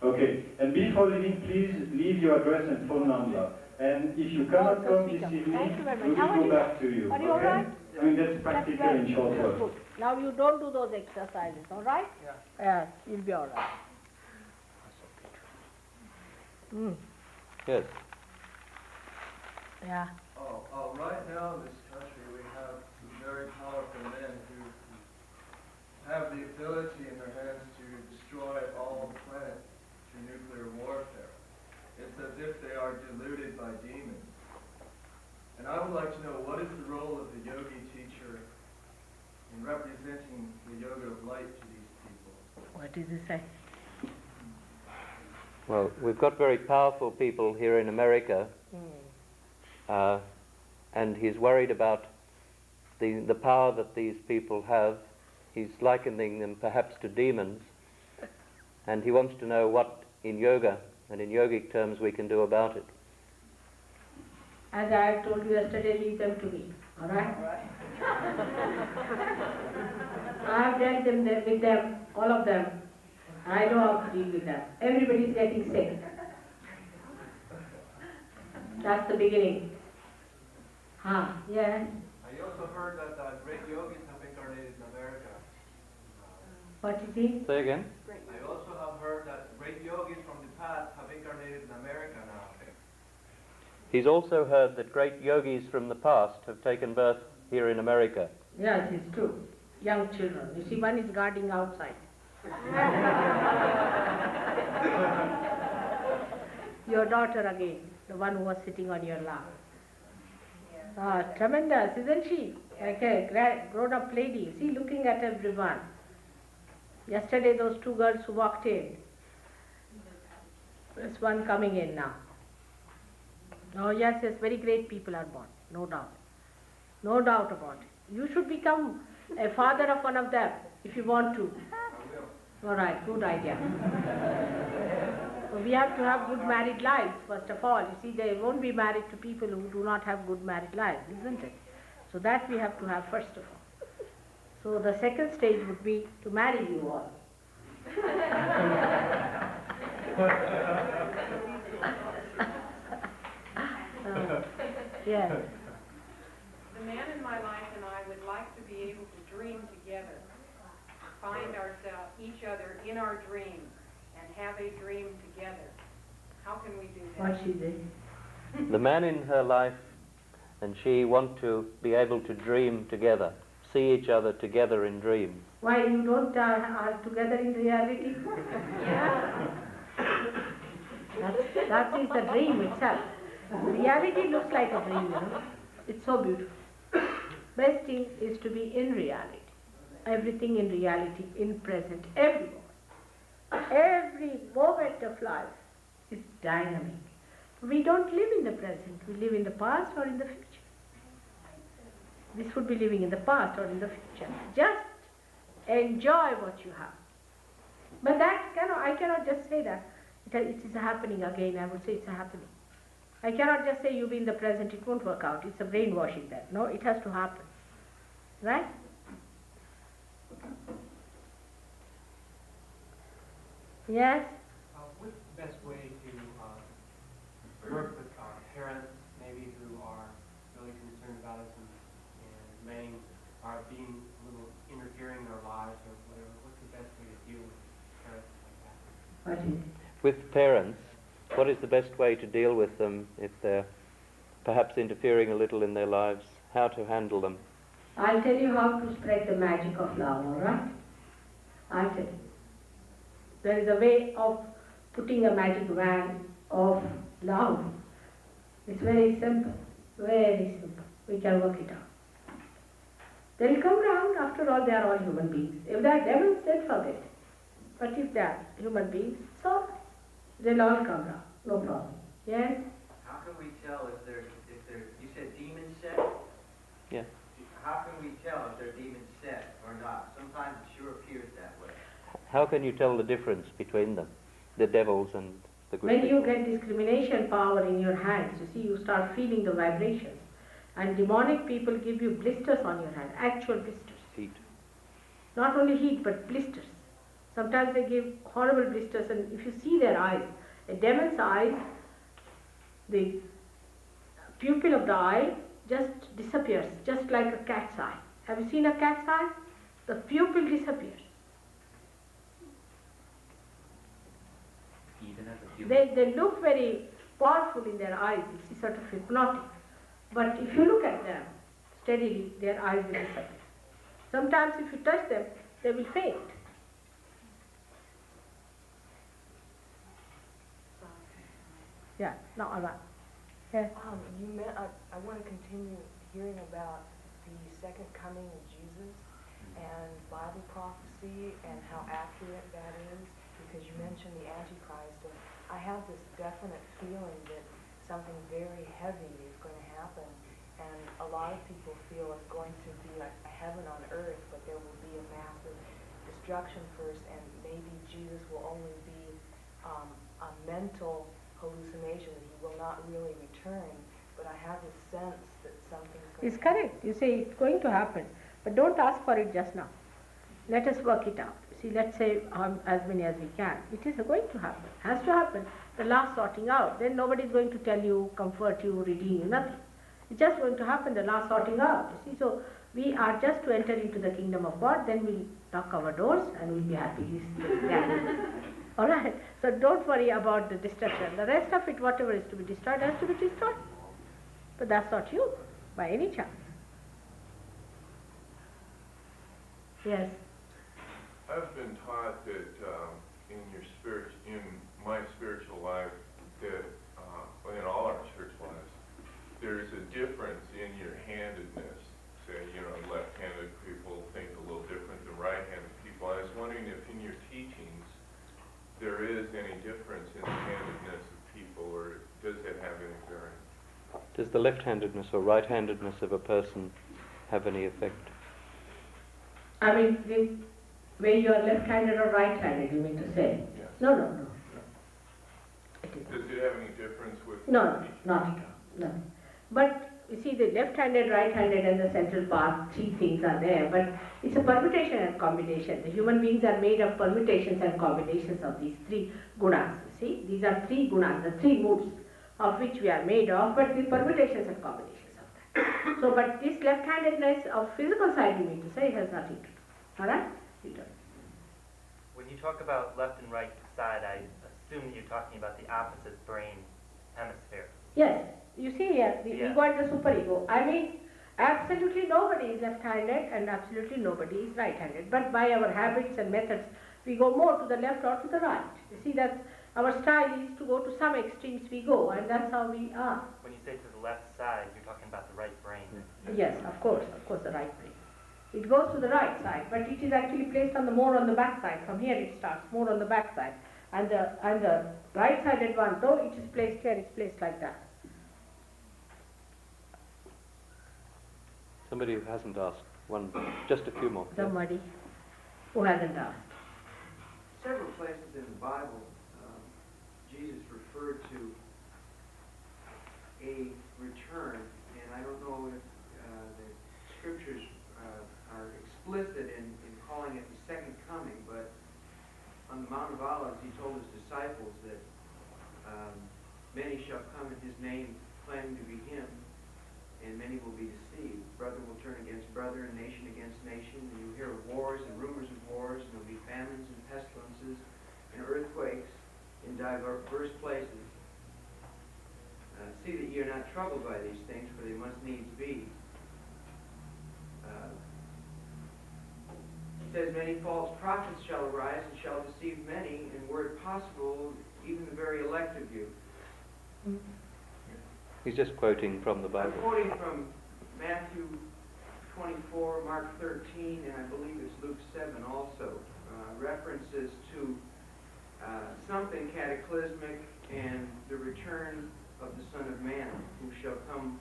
Okay. And before leaving, please leave your address and phone number. And if you cannot come this evening, we will go back to you. Are you all right? I mean, that's practical in short words. Now you don't do those exercises, all right? Yeah. Yes, you'll be all right. Mm. Yes. Yeah. Right now in this country we have some very powerful men who have the ability in their hands to destroy all the planet through nuclear warfare. It's as if they are deluded by demons. And I would like to know, what is the role of the yogi teacher in representing the yoga of light to these people? What does he say? Well, we've got very powerful people here in America, and he's worried about the power that these people have. He's likening them perhaps to demons, and he wants to know what in yoga and in yogic terms we can do about it. As I told you yesterday, leave them to me, all right? I have dealt with them, all of them. I know how to deal with them. Everybody is getting sick. That's the beginning. Yes. I also heard that great yogis have incarnated in America. What is he? Say again? I also have heard that great yogis from the past have incarnated in America now. He's also heard that great yogis from the past have taken birth here in America. Yes, it's true. Young children. You see, one is guarding outside. Your daughter again, the one who was sitting on your lap. Tremendous, isn't she? Like a grown-up lady. See, looking at everyone. Yesterday those two girls who walked in, there's one coming in now. Oh yes, yes, very great people are born, no doubt. No doubt about it. You should become a father of one of them if you want to. All right, good idea. So we have to have good married lives, first of all. You see, they won't be married to people who do not have good married lives, isn't it? So that we have to have first of all. So the second stage would be to marry you all. Yes. The man in my life and I would like to be able to dream together, find ourselves, each other in our dreams, and have a dream together. How can we do that? What she did. The man in her life and she want to be able to dream together, see each other together in dreams. Why you don't are together in reality? Yeah. That is the dream itself. Reality looks like a dream, you know. It's so beautiful. Best thing is to be in reality. Everything in reality, in present, every moment. Every moment of life is dynamic. We don't live in the present. We live in the past or in the future. This would be living in the past or in the future. Just enjoy what you have. But that I cannot just say that it is happening again. I would say it's happening. I cannot just say you be in the present, it won't work out. It's a brainwashing that. No, it has to happen. Right? Yes? What's the best way to work with our parents, maybe who are really concerned about us and laying, are being a little interfering in our lives or whatever? What's the best way to deal with parents like that? What is it? With parents, what is the best way to deal with them if they're perhaps interfering a little in their lives? How to handle them? I'll tell you how to spread the magic of love, all right? I'll tell you. There is a way of putting a magic wand of love. It's very simple, very simple. We can work it out. They'll come round. After all, they are all human beings. If they are devils, then forget it. But if they are human beings, it's all right. They'll all come round, no problem. Yes? How can we tell if they're, you said demon set? Yeah. How can we tell if they're demon set or not? Sometimes it sure appears that way. How can you tell the difference between them, the devils and the good When people? you get discrimination power in your hands, you see, you start feeling the vibrations. And demonic people give you blisters on your hand, actual blisters. Heat. Not only heat, but blisters. Sometimes they give horrible blisters, and if you see their eyes, a demon's eyes, the pupil of the eye just disappears, just like a cat's eye. Have you seen a cat's eye? The pupil disappears. Even as a human. They look very powerful in their eyes, it's sort of hypnotic. But if you look at them steadily, their eyes will disappear. Sometimes if you touch them, they will faint. Yeah, no, Alva. Yes. I want to continue hearing about the second coming of Jesus and Bible prophecy and how accurate that is, because you mentioned the Antichrist, and I have this definite feeling that something very heavy is going to happen, and a lot of people feel it's going to be like a heaven on earth, but there will be a massive destruction first, and maybe Jesus will only be a mental hallucination, that he will not really return, but I have this sense that something's going It's correct. You say it's going to happen, but don't ask for it just now. Let us work it out. See, let's say as many as we can. It is going to happen. Has to happen. The last sorting out. Then nobody is going to tell you, comfort you, redeem you, nothing. It's just going to happen, the last sorting out. You see, so we are just to enter into the kingdom of God, then we'll knock our doors and we'll be happy. All right. So don't worry about the destruction. The rest of it, whatever is to be destroyed, has to be destroyed. But that's not you, by any chance. Yes. I've been taught that in my spiritual life, that in all our spiritual lives, there's a difference in your handedness. Say, left-handed people think a little different than right-handed people. I was wondering if in Does the left-handedness or right-handedness of a person have any effect? I mean, where you are left-handed or right-handed, you mean to say? Yes. No. Does it have any difference with? No, not at all. No. But you see, the left-handed, right-handed, and the central part, three things are there. But it's a permutation and combination. The human beings are made of permutations and combinations of these three gunas. You see, these are three gunas, the three moods of which we are made of, but the permutations and combinations of that. So, but this left-handedness of physical side, you mean to say, has nothing to do. All right? When you talk about left and right side, I assume you're talking about the opposite brain hemisphere. Yes. You see here, the ego and the superego. I mean, absolutely nobody is left-handed and absolutely nobody is right-handed. But by our habits and methods, we go more to the left or to the right. You see, that's our style is to go to some extremes we go, and that's how we are. When you say to the left side, you're talking about the right brain. Yes, of course, the right brain. It goes to the right side, but it is actually placed on the more on the back side. From here it starts more on the back side, and the right-sided one, though it is placed here, it's placed like that. Somebody who hasn't asked, just a few more. Somebody who hasn't asked. Several places in the Bible, Jesus referred to a return, and I don't know if the scriptures are explicit in calling it the second coming, but on the Mount of Olives he told his disciples that many shall come in his name claiming to be him, and many will be deceived. Brother will turn against brother, and nation against nation, and you hear of wars and rumors of wars, and there will be famines and pestilences and earthquakes in diverse places. See that ye are not troubled by these things, for they must needs be. It says, many false prophets shall arise and shall deceive many, and were it possible, even the very elect of you. He's just quoting from the Bible. I'm quoting from Matthew 24, Mark 13, and I believe it's Luke 7 also. References to something cataclysmic and the return of the Son of Man, who shall come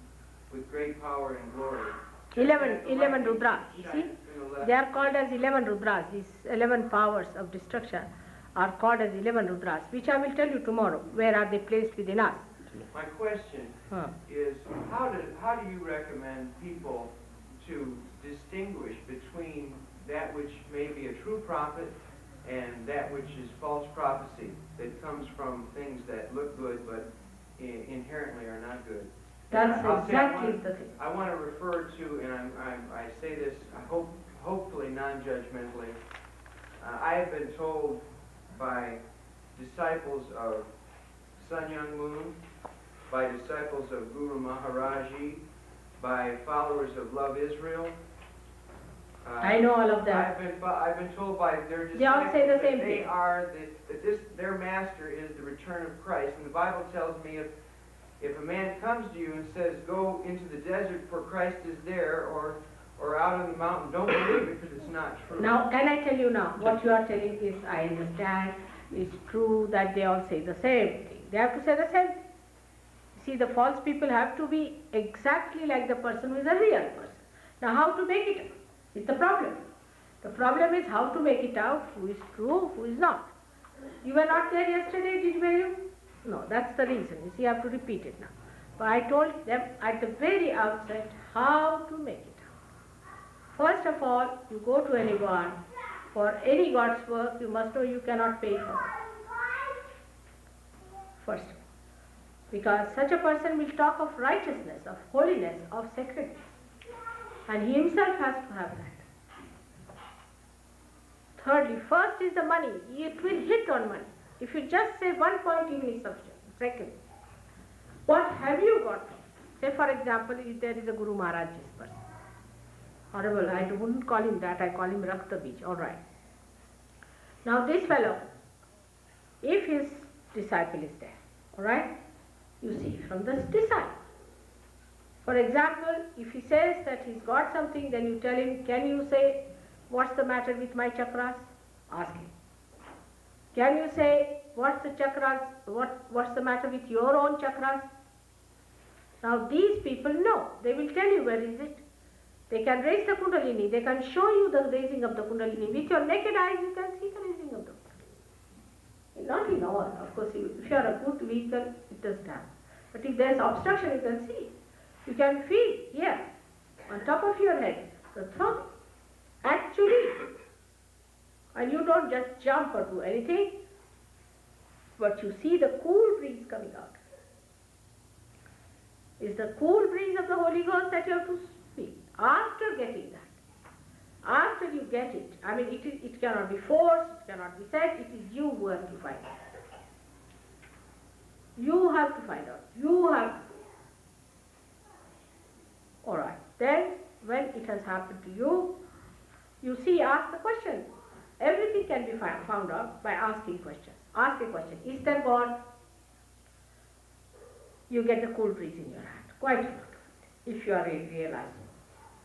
with great power and glory. 11 Rudras, you see? They are called as 11 Rudras. These 11 powers of destruction are called as 11 Rudras, which I will tell you tomorrow. Where are they placed within us? My question is, how do you recommend people to distinguish between that which may be a true prophet and that which is false prophecy that comes from things that look good but inherently are not good? That's exactly the thing. I want to refer to, and I say this, hopefully non-judgmentally. I have been told by disciples of Sun Myung Moon, by disciples of Guru Maharaji, by followers of Love Israel. I know all of that. I've been told by their disciples they all say the same that thing. Their master is the return of Christ. And the Bible tells me if a man comes to you and says, go into the desert for Christ is there, or out on the mountain, don't believe it because it's not true. Now, can I tell you now, what you are telling is, I understand, it's true that they all say the same thing. They have to say the same thing. See, the false people have to be exactly like the person who is a real person. Now, how to make it is the problem. The problem is how to make it out, who is true, who is not. You were not there yesterday, were you? No, that's the reason. You see, you have to repeat it now. But I told them at the very outset how to make it out. First of all, you go to anyone, for any God's work, you must know you cannot pay for it. First of all. Because such a person will talk of righteousness, of holiness, of sacredness. And he himself has to have that. Thirdly, first is the money. It will hit on money. If you just say one point, even is sufficient. Second, what have you got? Say, for example, if there is a Guru Maharaj's person. Horrible, I wouldn't call him that, I call him Rakta Bij, all right. Now this fellow, if his disciple is there, all right, you see from this disciple. For example, if he says that he's got something, then you tell him, can you say, what's the matter with my chakras? Ask him. Can you say, what's the chakras, what's the matter with your own chakras? Now these people know, they will tell you where is it. They can raise the Kundalini, they can show you the raising of the Kundalini. With your naked eyes you can see the raising of the Kundalini. Not in all, of course, if you are a good vehicle, it doesn't happen. But if there is obstruction, you can see. You can feel here, on top of your head, the throbbing. Actually, and you don't just jump or do anything, but you see the cool breeze coming out. It's the cool breeze of the Holy Ghost that you have to feel. After getting that, after you get it, I mean it cannot be forced, it cannot be said, it is you who have to find out. You have to find out. You have to. Alright, then when it has happened to you, you see, ask the question. Everything can be found out by asking questions. Ask a question. Is there God? You get the cool breeze in your hand. Quite a lot of it, if you are realizing.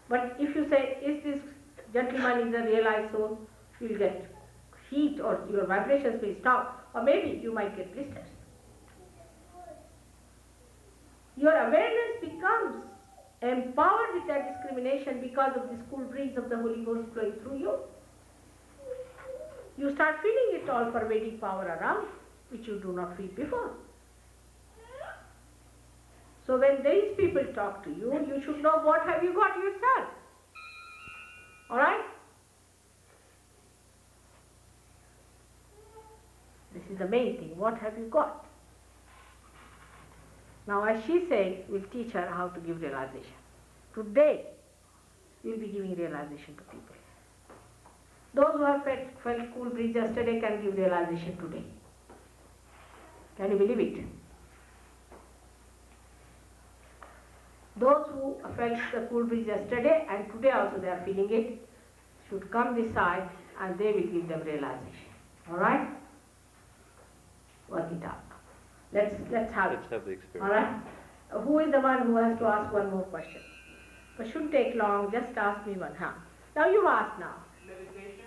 But if you say, is this gentleman is a realized soul, you will get heat or your vibrations will stop. Or maybe you might get blisters. Your awareness becomes empowered with that discrimination because of this cool breeze of the Holy Ghost flowing through you. You start feeling it all pervading power around, which you do not feel before. So when these people talk to you, you should know what have you got yourself. Alright? This is the main thing. What have you got? Now as she said, we'll teach her how to give realization. Today, we'll be giving realization to people. Those who have felt cool breeze yesterday can give realization today. Can you believe it? Those who felt the cool breeze yesterday and today also they are feeling it should come this side and they will give them realization. Alright? Work it out. Let's have the experience. Alright? Who is the one who has to ask one more question? It shouldn't take long, just ask me one. Now you ask now. Meditation?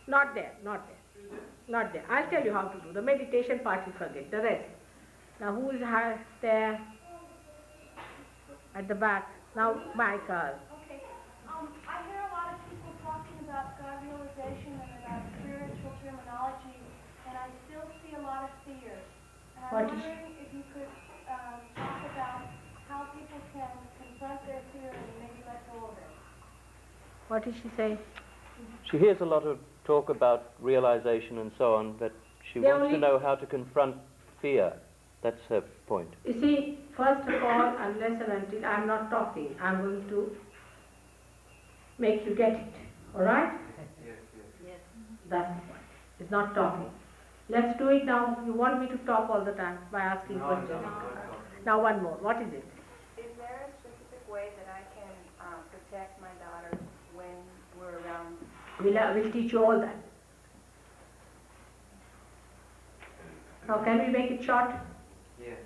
Not there, not there. Not there. I'll tell you how to do. The meditation part you forget, the rest. Now who is there? At the back. Now Michael. Okay. I hear a lot of people talking about God realization and about spiritual terminology, and I still see a lot of fears. And I'm wondering if you could talk about how people can confront their fear and maybe let go of it. What did she say? She hears a lot of talk about realization and so on, but she wants to know how to confront fear. That's her point. You see, first of all, unless and until I'm not talking, I'm going to make you get it. Alright? Yes. That's the point. It's not talking. Let's do it now. You want me to talk all the time by asking questions? No. Now one more. What is it? Is there a specific way that I can protect my daughters when we're around? We'll teach you all that. Now can we make it short? Yes.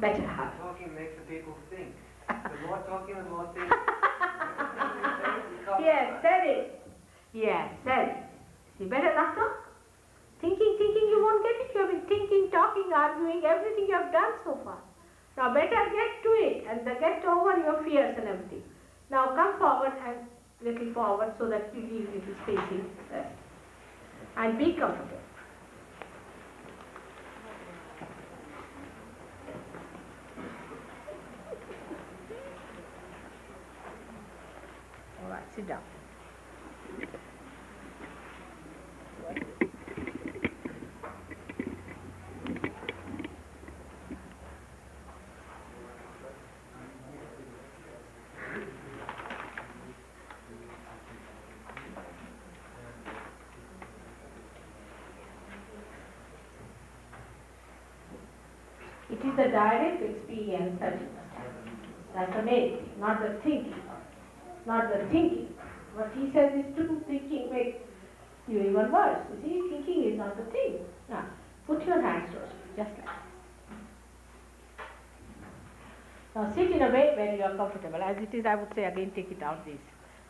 Better. Talking makes the people think. The more talking, the more thinking. Yes, said it. Yes, said it. See, better not talk. Thinking, you won't get it. You have been thinking, talking, arguing, everything you have done so far. Now better get to it and get over your fears and everything. Now come forward and little forward so that you leave little space in rest. And be comfortable. All right, sit down. It is the direct experience that you must have. That's the main thing, not the thinking. Not the thinking. What he says is to do thinking makes you even worse. You see, thinking is not the thing. Now, put your hands towards me, just like this. Now sit in a way where you are comfortable. As it is, I would say again, take it out these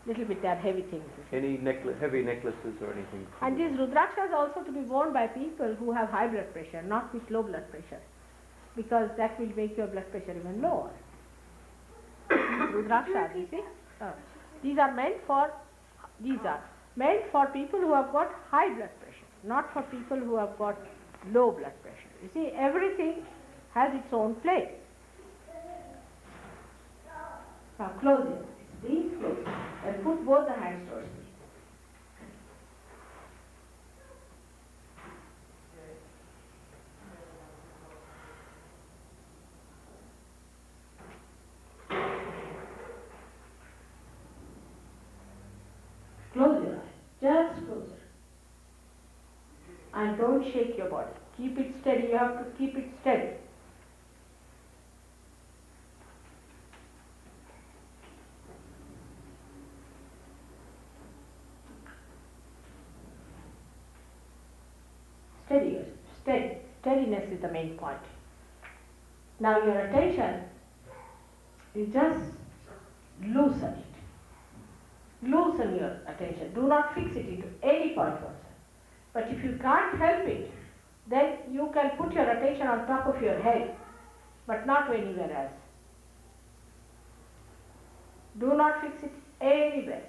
little bit that heavy things. Any heavy necklaces or anything? And these rudrakshas also to be worn by people who have high blood pressure, not with low blood pressure, because that will make your blood pressure even lower. Rudraksha, you see. These are meant for people who have got high blood pressure, not for people who have got low blood pressure. You see, everything has its own place. Now close your eyes, please close, and put both the hands towards me. Close your eyes, just close it. And don't shake your body. Keep it steady, you have to keep it steady. Steady. Steadiness is the main point. Now your attention, you just loosen it. Loosen your attention. Do not fix it into any point whatsoever. But if you can't help it, then you can put your attention on top of your head, but not anywhere else. Do not fix it anywhere.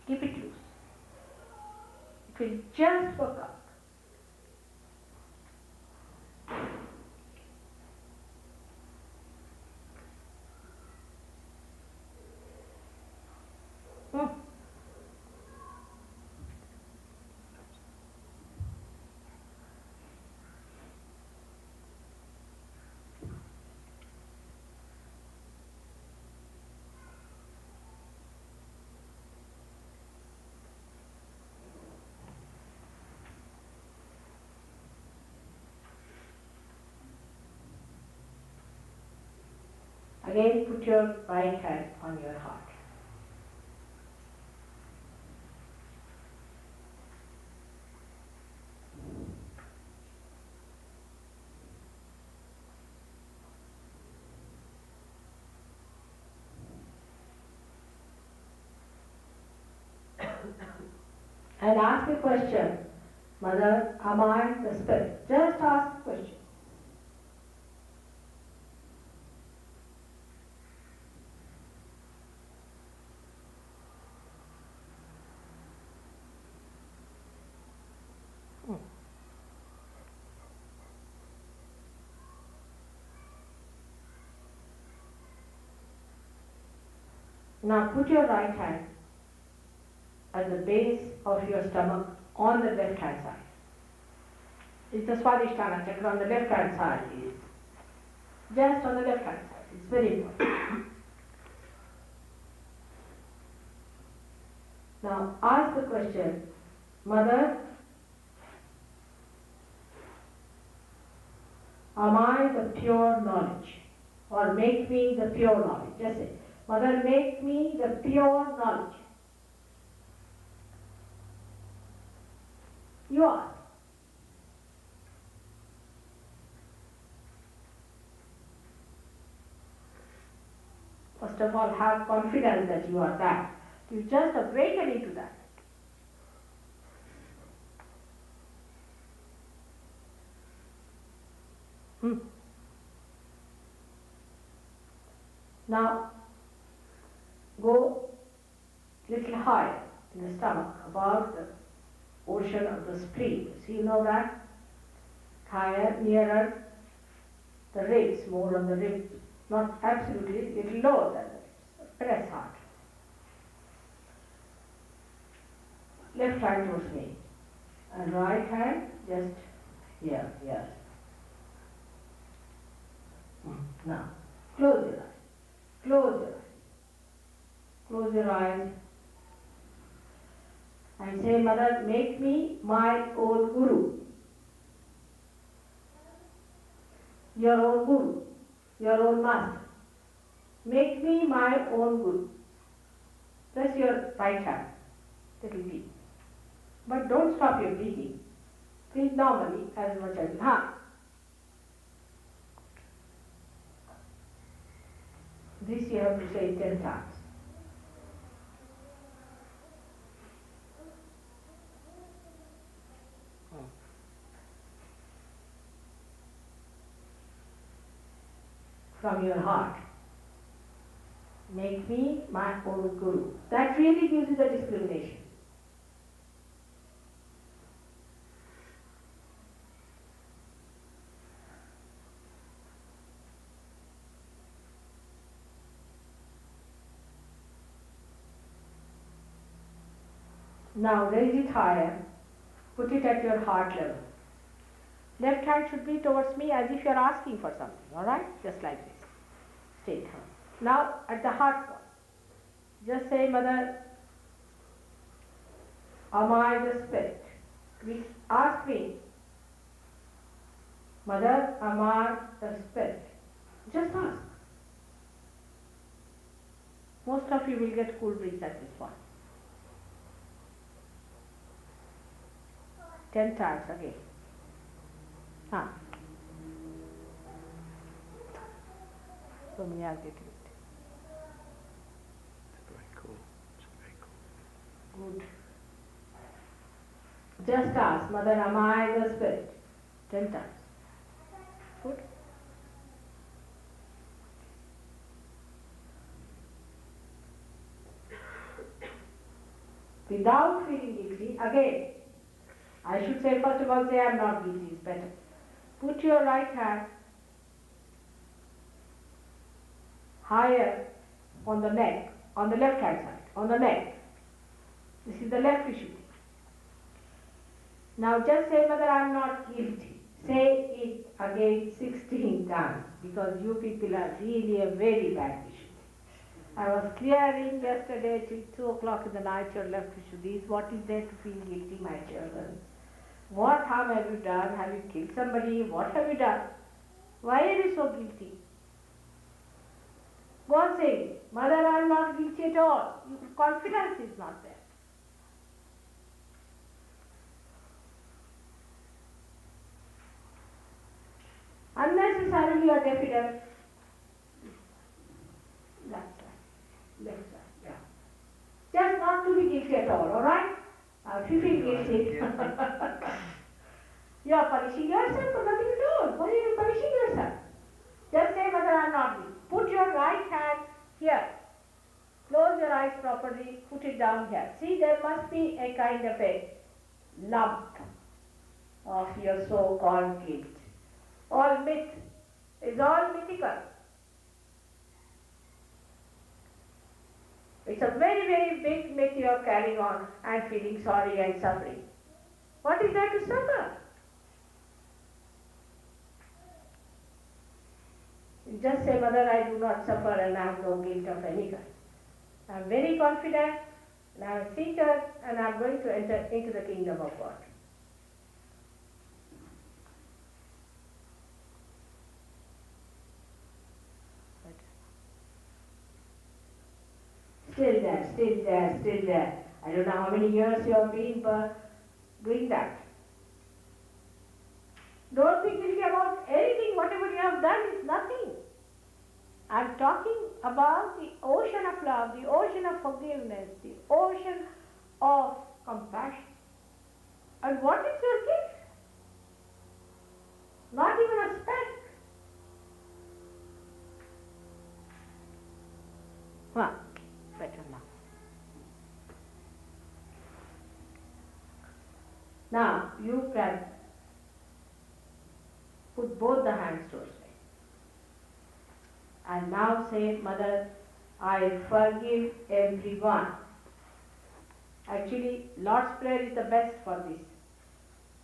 Keep it loose. It will just work out. Again, put your right hand on your heart. And ask the question, Mother, am I the spirit? Just ask the question. Now put your right hand at the base of your stomach on the left hand side. It's the Swadhisthana chakra on the left hand side. Is just on the left hand side. It's very important. Now ask the question, Mother, am I the pure knowledge? Or make me the pure knowledge. Just say, Mother, make me the pure knowledge. You are. First of all, have confidence that you are that. You just awaken into that. Now, go little higher in the stomach, above the ocean of the spleen. So you know that? Higher, nearer the ribs, more on the ribs. Not absolutely, little lower than the ribs. Press hard. Left hand towards me. And right hand just here, here. Now, close your eyes. Close your eyes. Close your eyes. And say, Mother, make me my own guru. Your own guru. Your own master. Make me my own guru. Press your right hand. Little deep. But don't stop your breathing. Breathe normally as much as you can. This you have to say 10 times. From your heart. Make me my own guru. That really gives you the discrimination. Now raise it higher. Put it at your heart level. Left hand should be towards me as if you are asking for something, alright? Just like this. Straight hand. Now at the heart point, just say, Mother, am I the spirit? Ask me, Mother, am I the spirit? Just ask. Most of you will get cool breeze at this point. 10 times again. So many are getting it. It's very cool. It's very cool. Good. Just ask, Mother, am I the spirit? 10 times. Good. Without feeling guilty, again, I should say, first of all, say I am not guilty, is better. Put your right hand higher on the neck, on the left hand side, on the neck. This is the left Vishuddhi. Now just say, Mother, I am not guilty. Say it again 16 times, because you people are really a very bad Vishuddhi. I was clearing yesterday till 2 o'clock in the night your left Vishuddhis. What is there to feel guilty, my children? What harm have you done? Have you killed somebody? What have you done? Why are you so guilty? Go on saying, Mother, I am not guilty at all. Your confidence is not there. Unnecessarily you are definite. Left side, yeah. Just not to be guilty at all, alright? If you feel guilty, you are punishing yourself for nothing at all. Why are you punishing yourself? Just say, Mother, I am not guilty. Put your right hand here. Close your eyes properly. Put it down here. See, there must be a kind of a lump of your so-called guilt. All myth. It's all mythical. It's a very, very big myth you are carrying on and feeling sorry and suffering. What is there to suffer? You just say, Mother, I do not suffer and I have no guilt of any kind. I am very confident and I am a seeker and I am going to enter into the kingdom of God. Still there, still there, still there. I don't know how many years you have been doing that. Don't be guilty about anything. Whatever you have done is nothing. I'm talking about the ocean of love, the ocean of forgiveness, the ocean of compassion. And what is your gift? Not even a speck. Well, better now. Now, you can put both the hands towards me. And now say, Mother, I forgive everyone. Actually, Lord's Prayer is the best for this.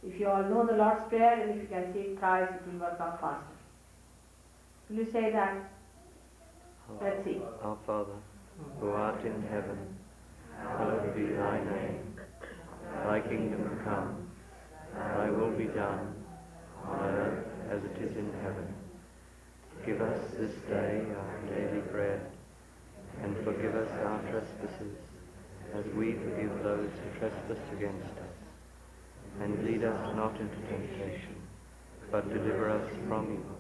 If you all know the Lord's Prayer and if you can say it thrice, it will work out faster. Will you say that? Let's see. Our Father, who art in heaven, hallowed be thy name. Thy kingdom come, thy will be done, on earth as it is in heaven. Give us this day our daily bread, and forgive us our trespasses, as we forgive those who trespass against us. And lead us not into temptation, but deliver us from evil.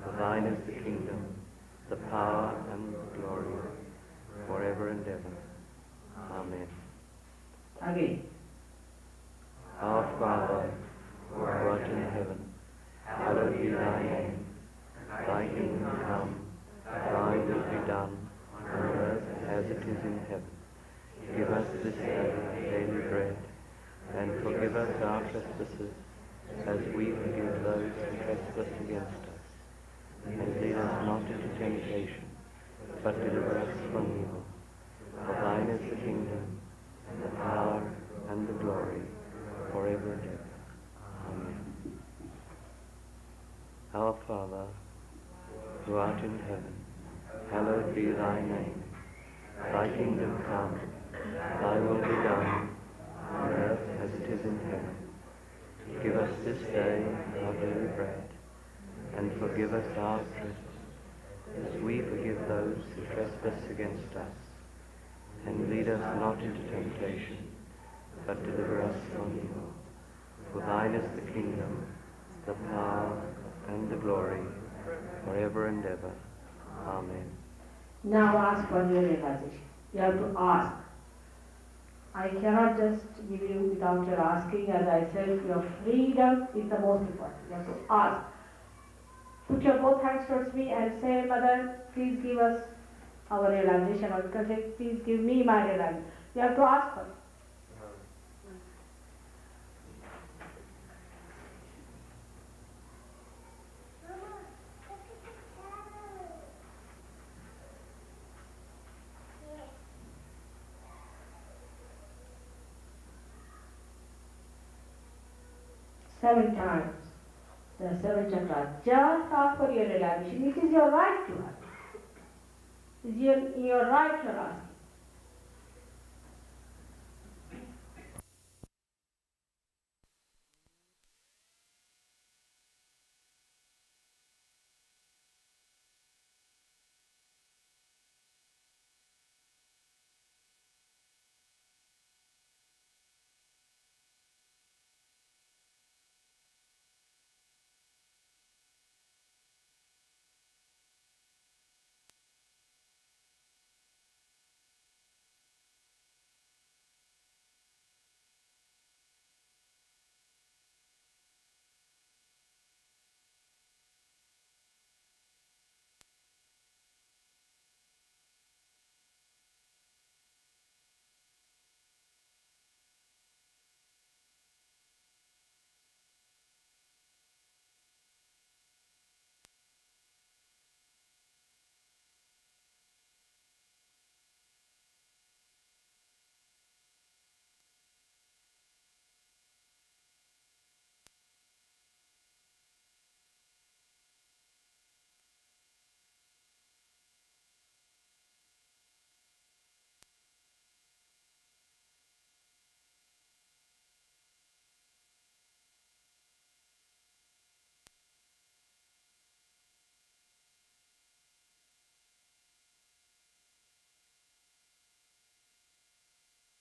For thine is the kingdom, the power, and the glory, forever and ever. Amen. Again. Our Father, who art in heaven, hallowed be thy name. Thy kingdom come, thy will be done, on it is in heaven. Give us this day our daily bread, and forgive us our trespasses, as we forgive those who trespass against us. And lead us not into temptation, but deliver us from evil. For thine is the kingdom, and the power, and the glory, forever and ever. Amen. Our Father, who art in heaven, hallowed be thy name. Thy kingdom come, thy will be done, on earth as it is in heaven. Give us this day our daily bread, and forgive us our trespasses, as we forgive those who trespass against us. And lead us not into temptation, but deliver us from evil. For thine is the kingdom, the power, and the glory, forever and ever. Amen. Now ask for your realization. You have to ask. I cannot just give you without your asking. As I said, your freedom is the most important. You have to ask. Put your both hands towards me and say, Mother, please give us our realization. Or you can say, please give me my realization. You have to ask for it. 7 times. The 7 chakras. Just ask for your realization. It is your right to ask. It is your right to ask.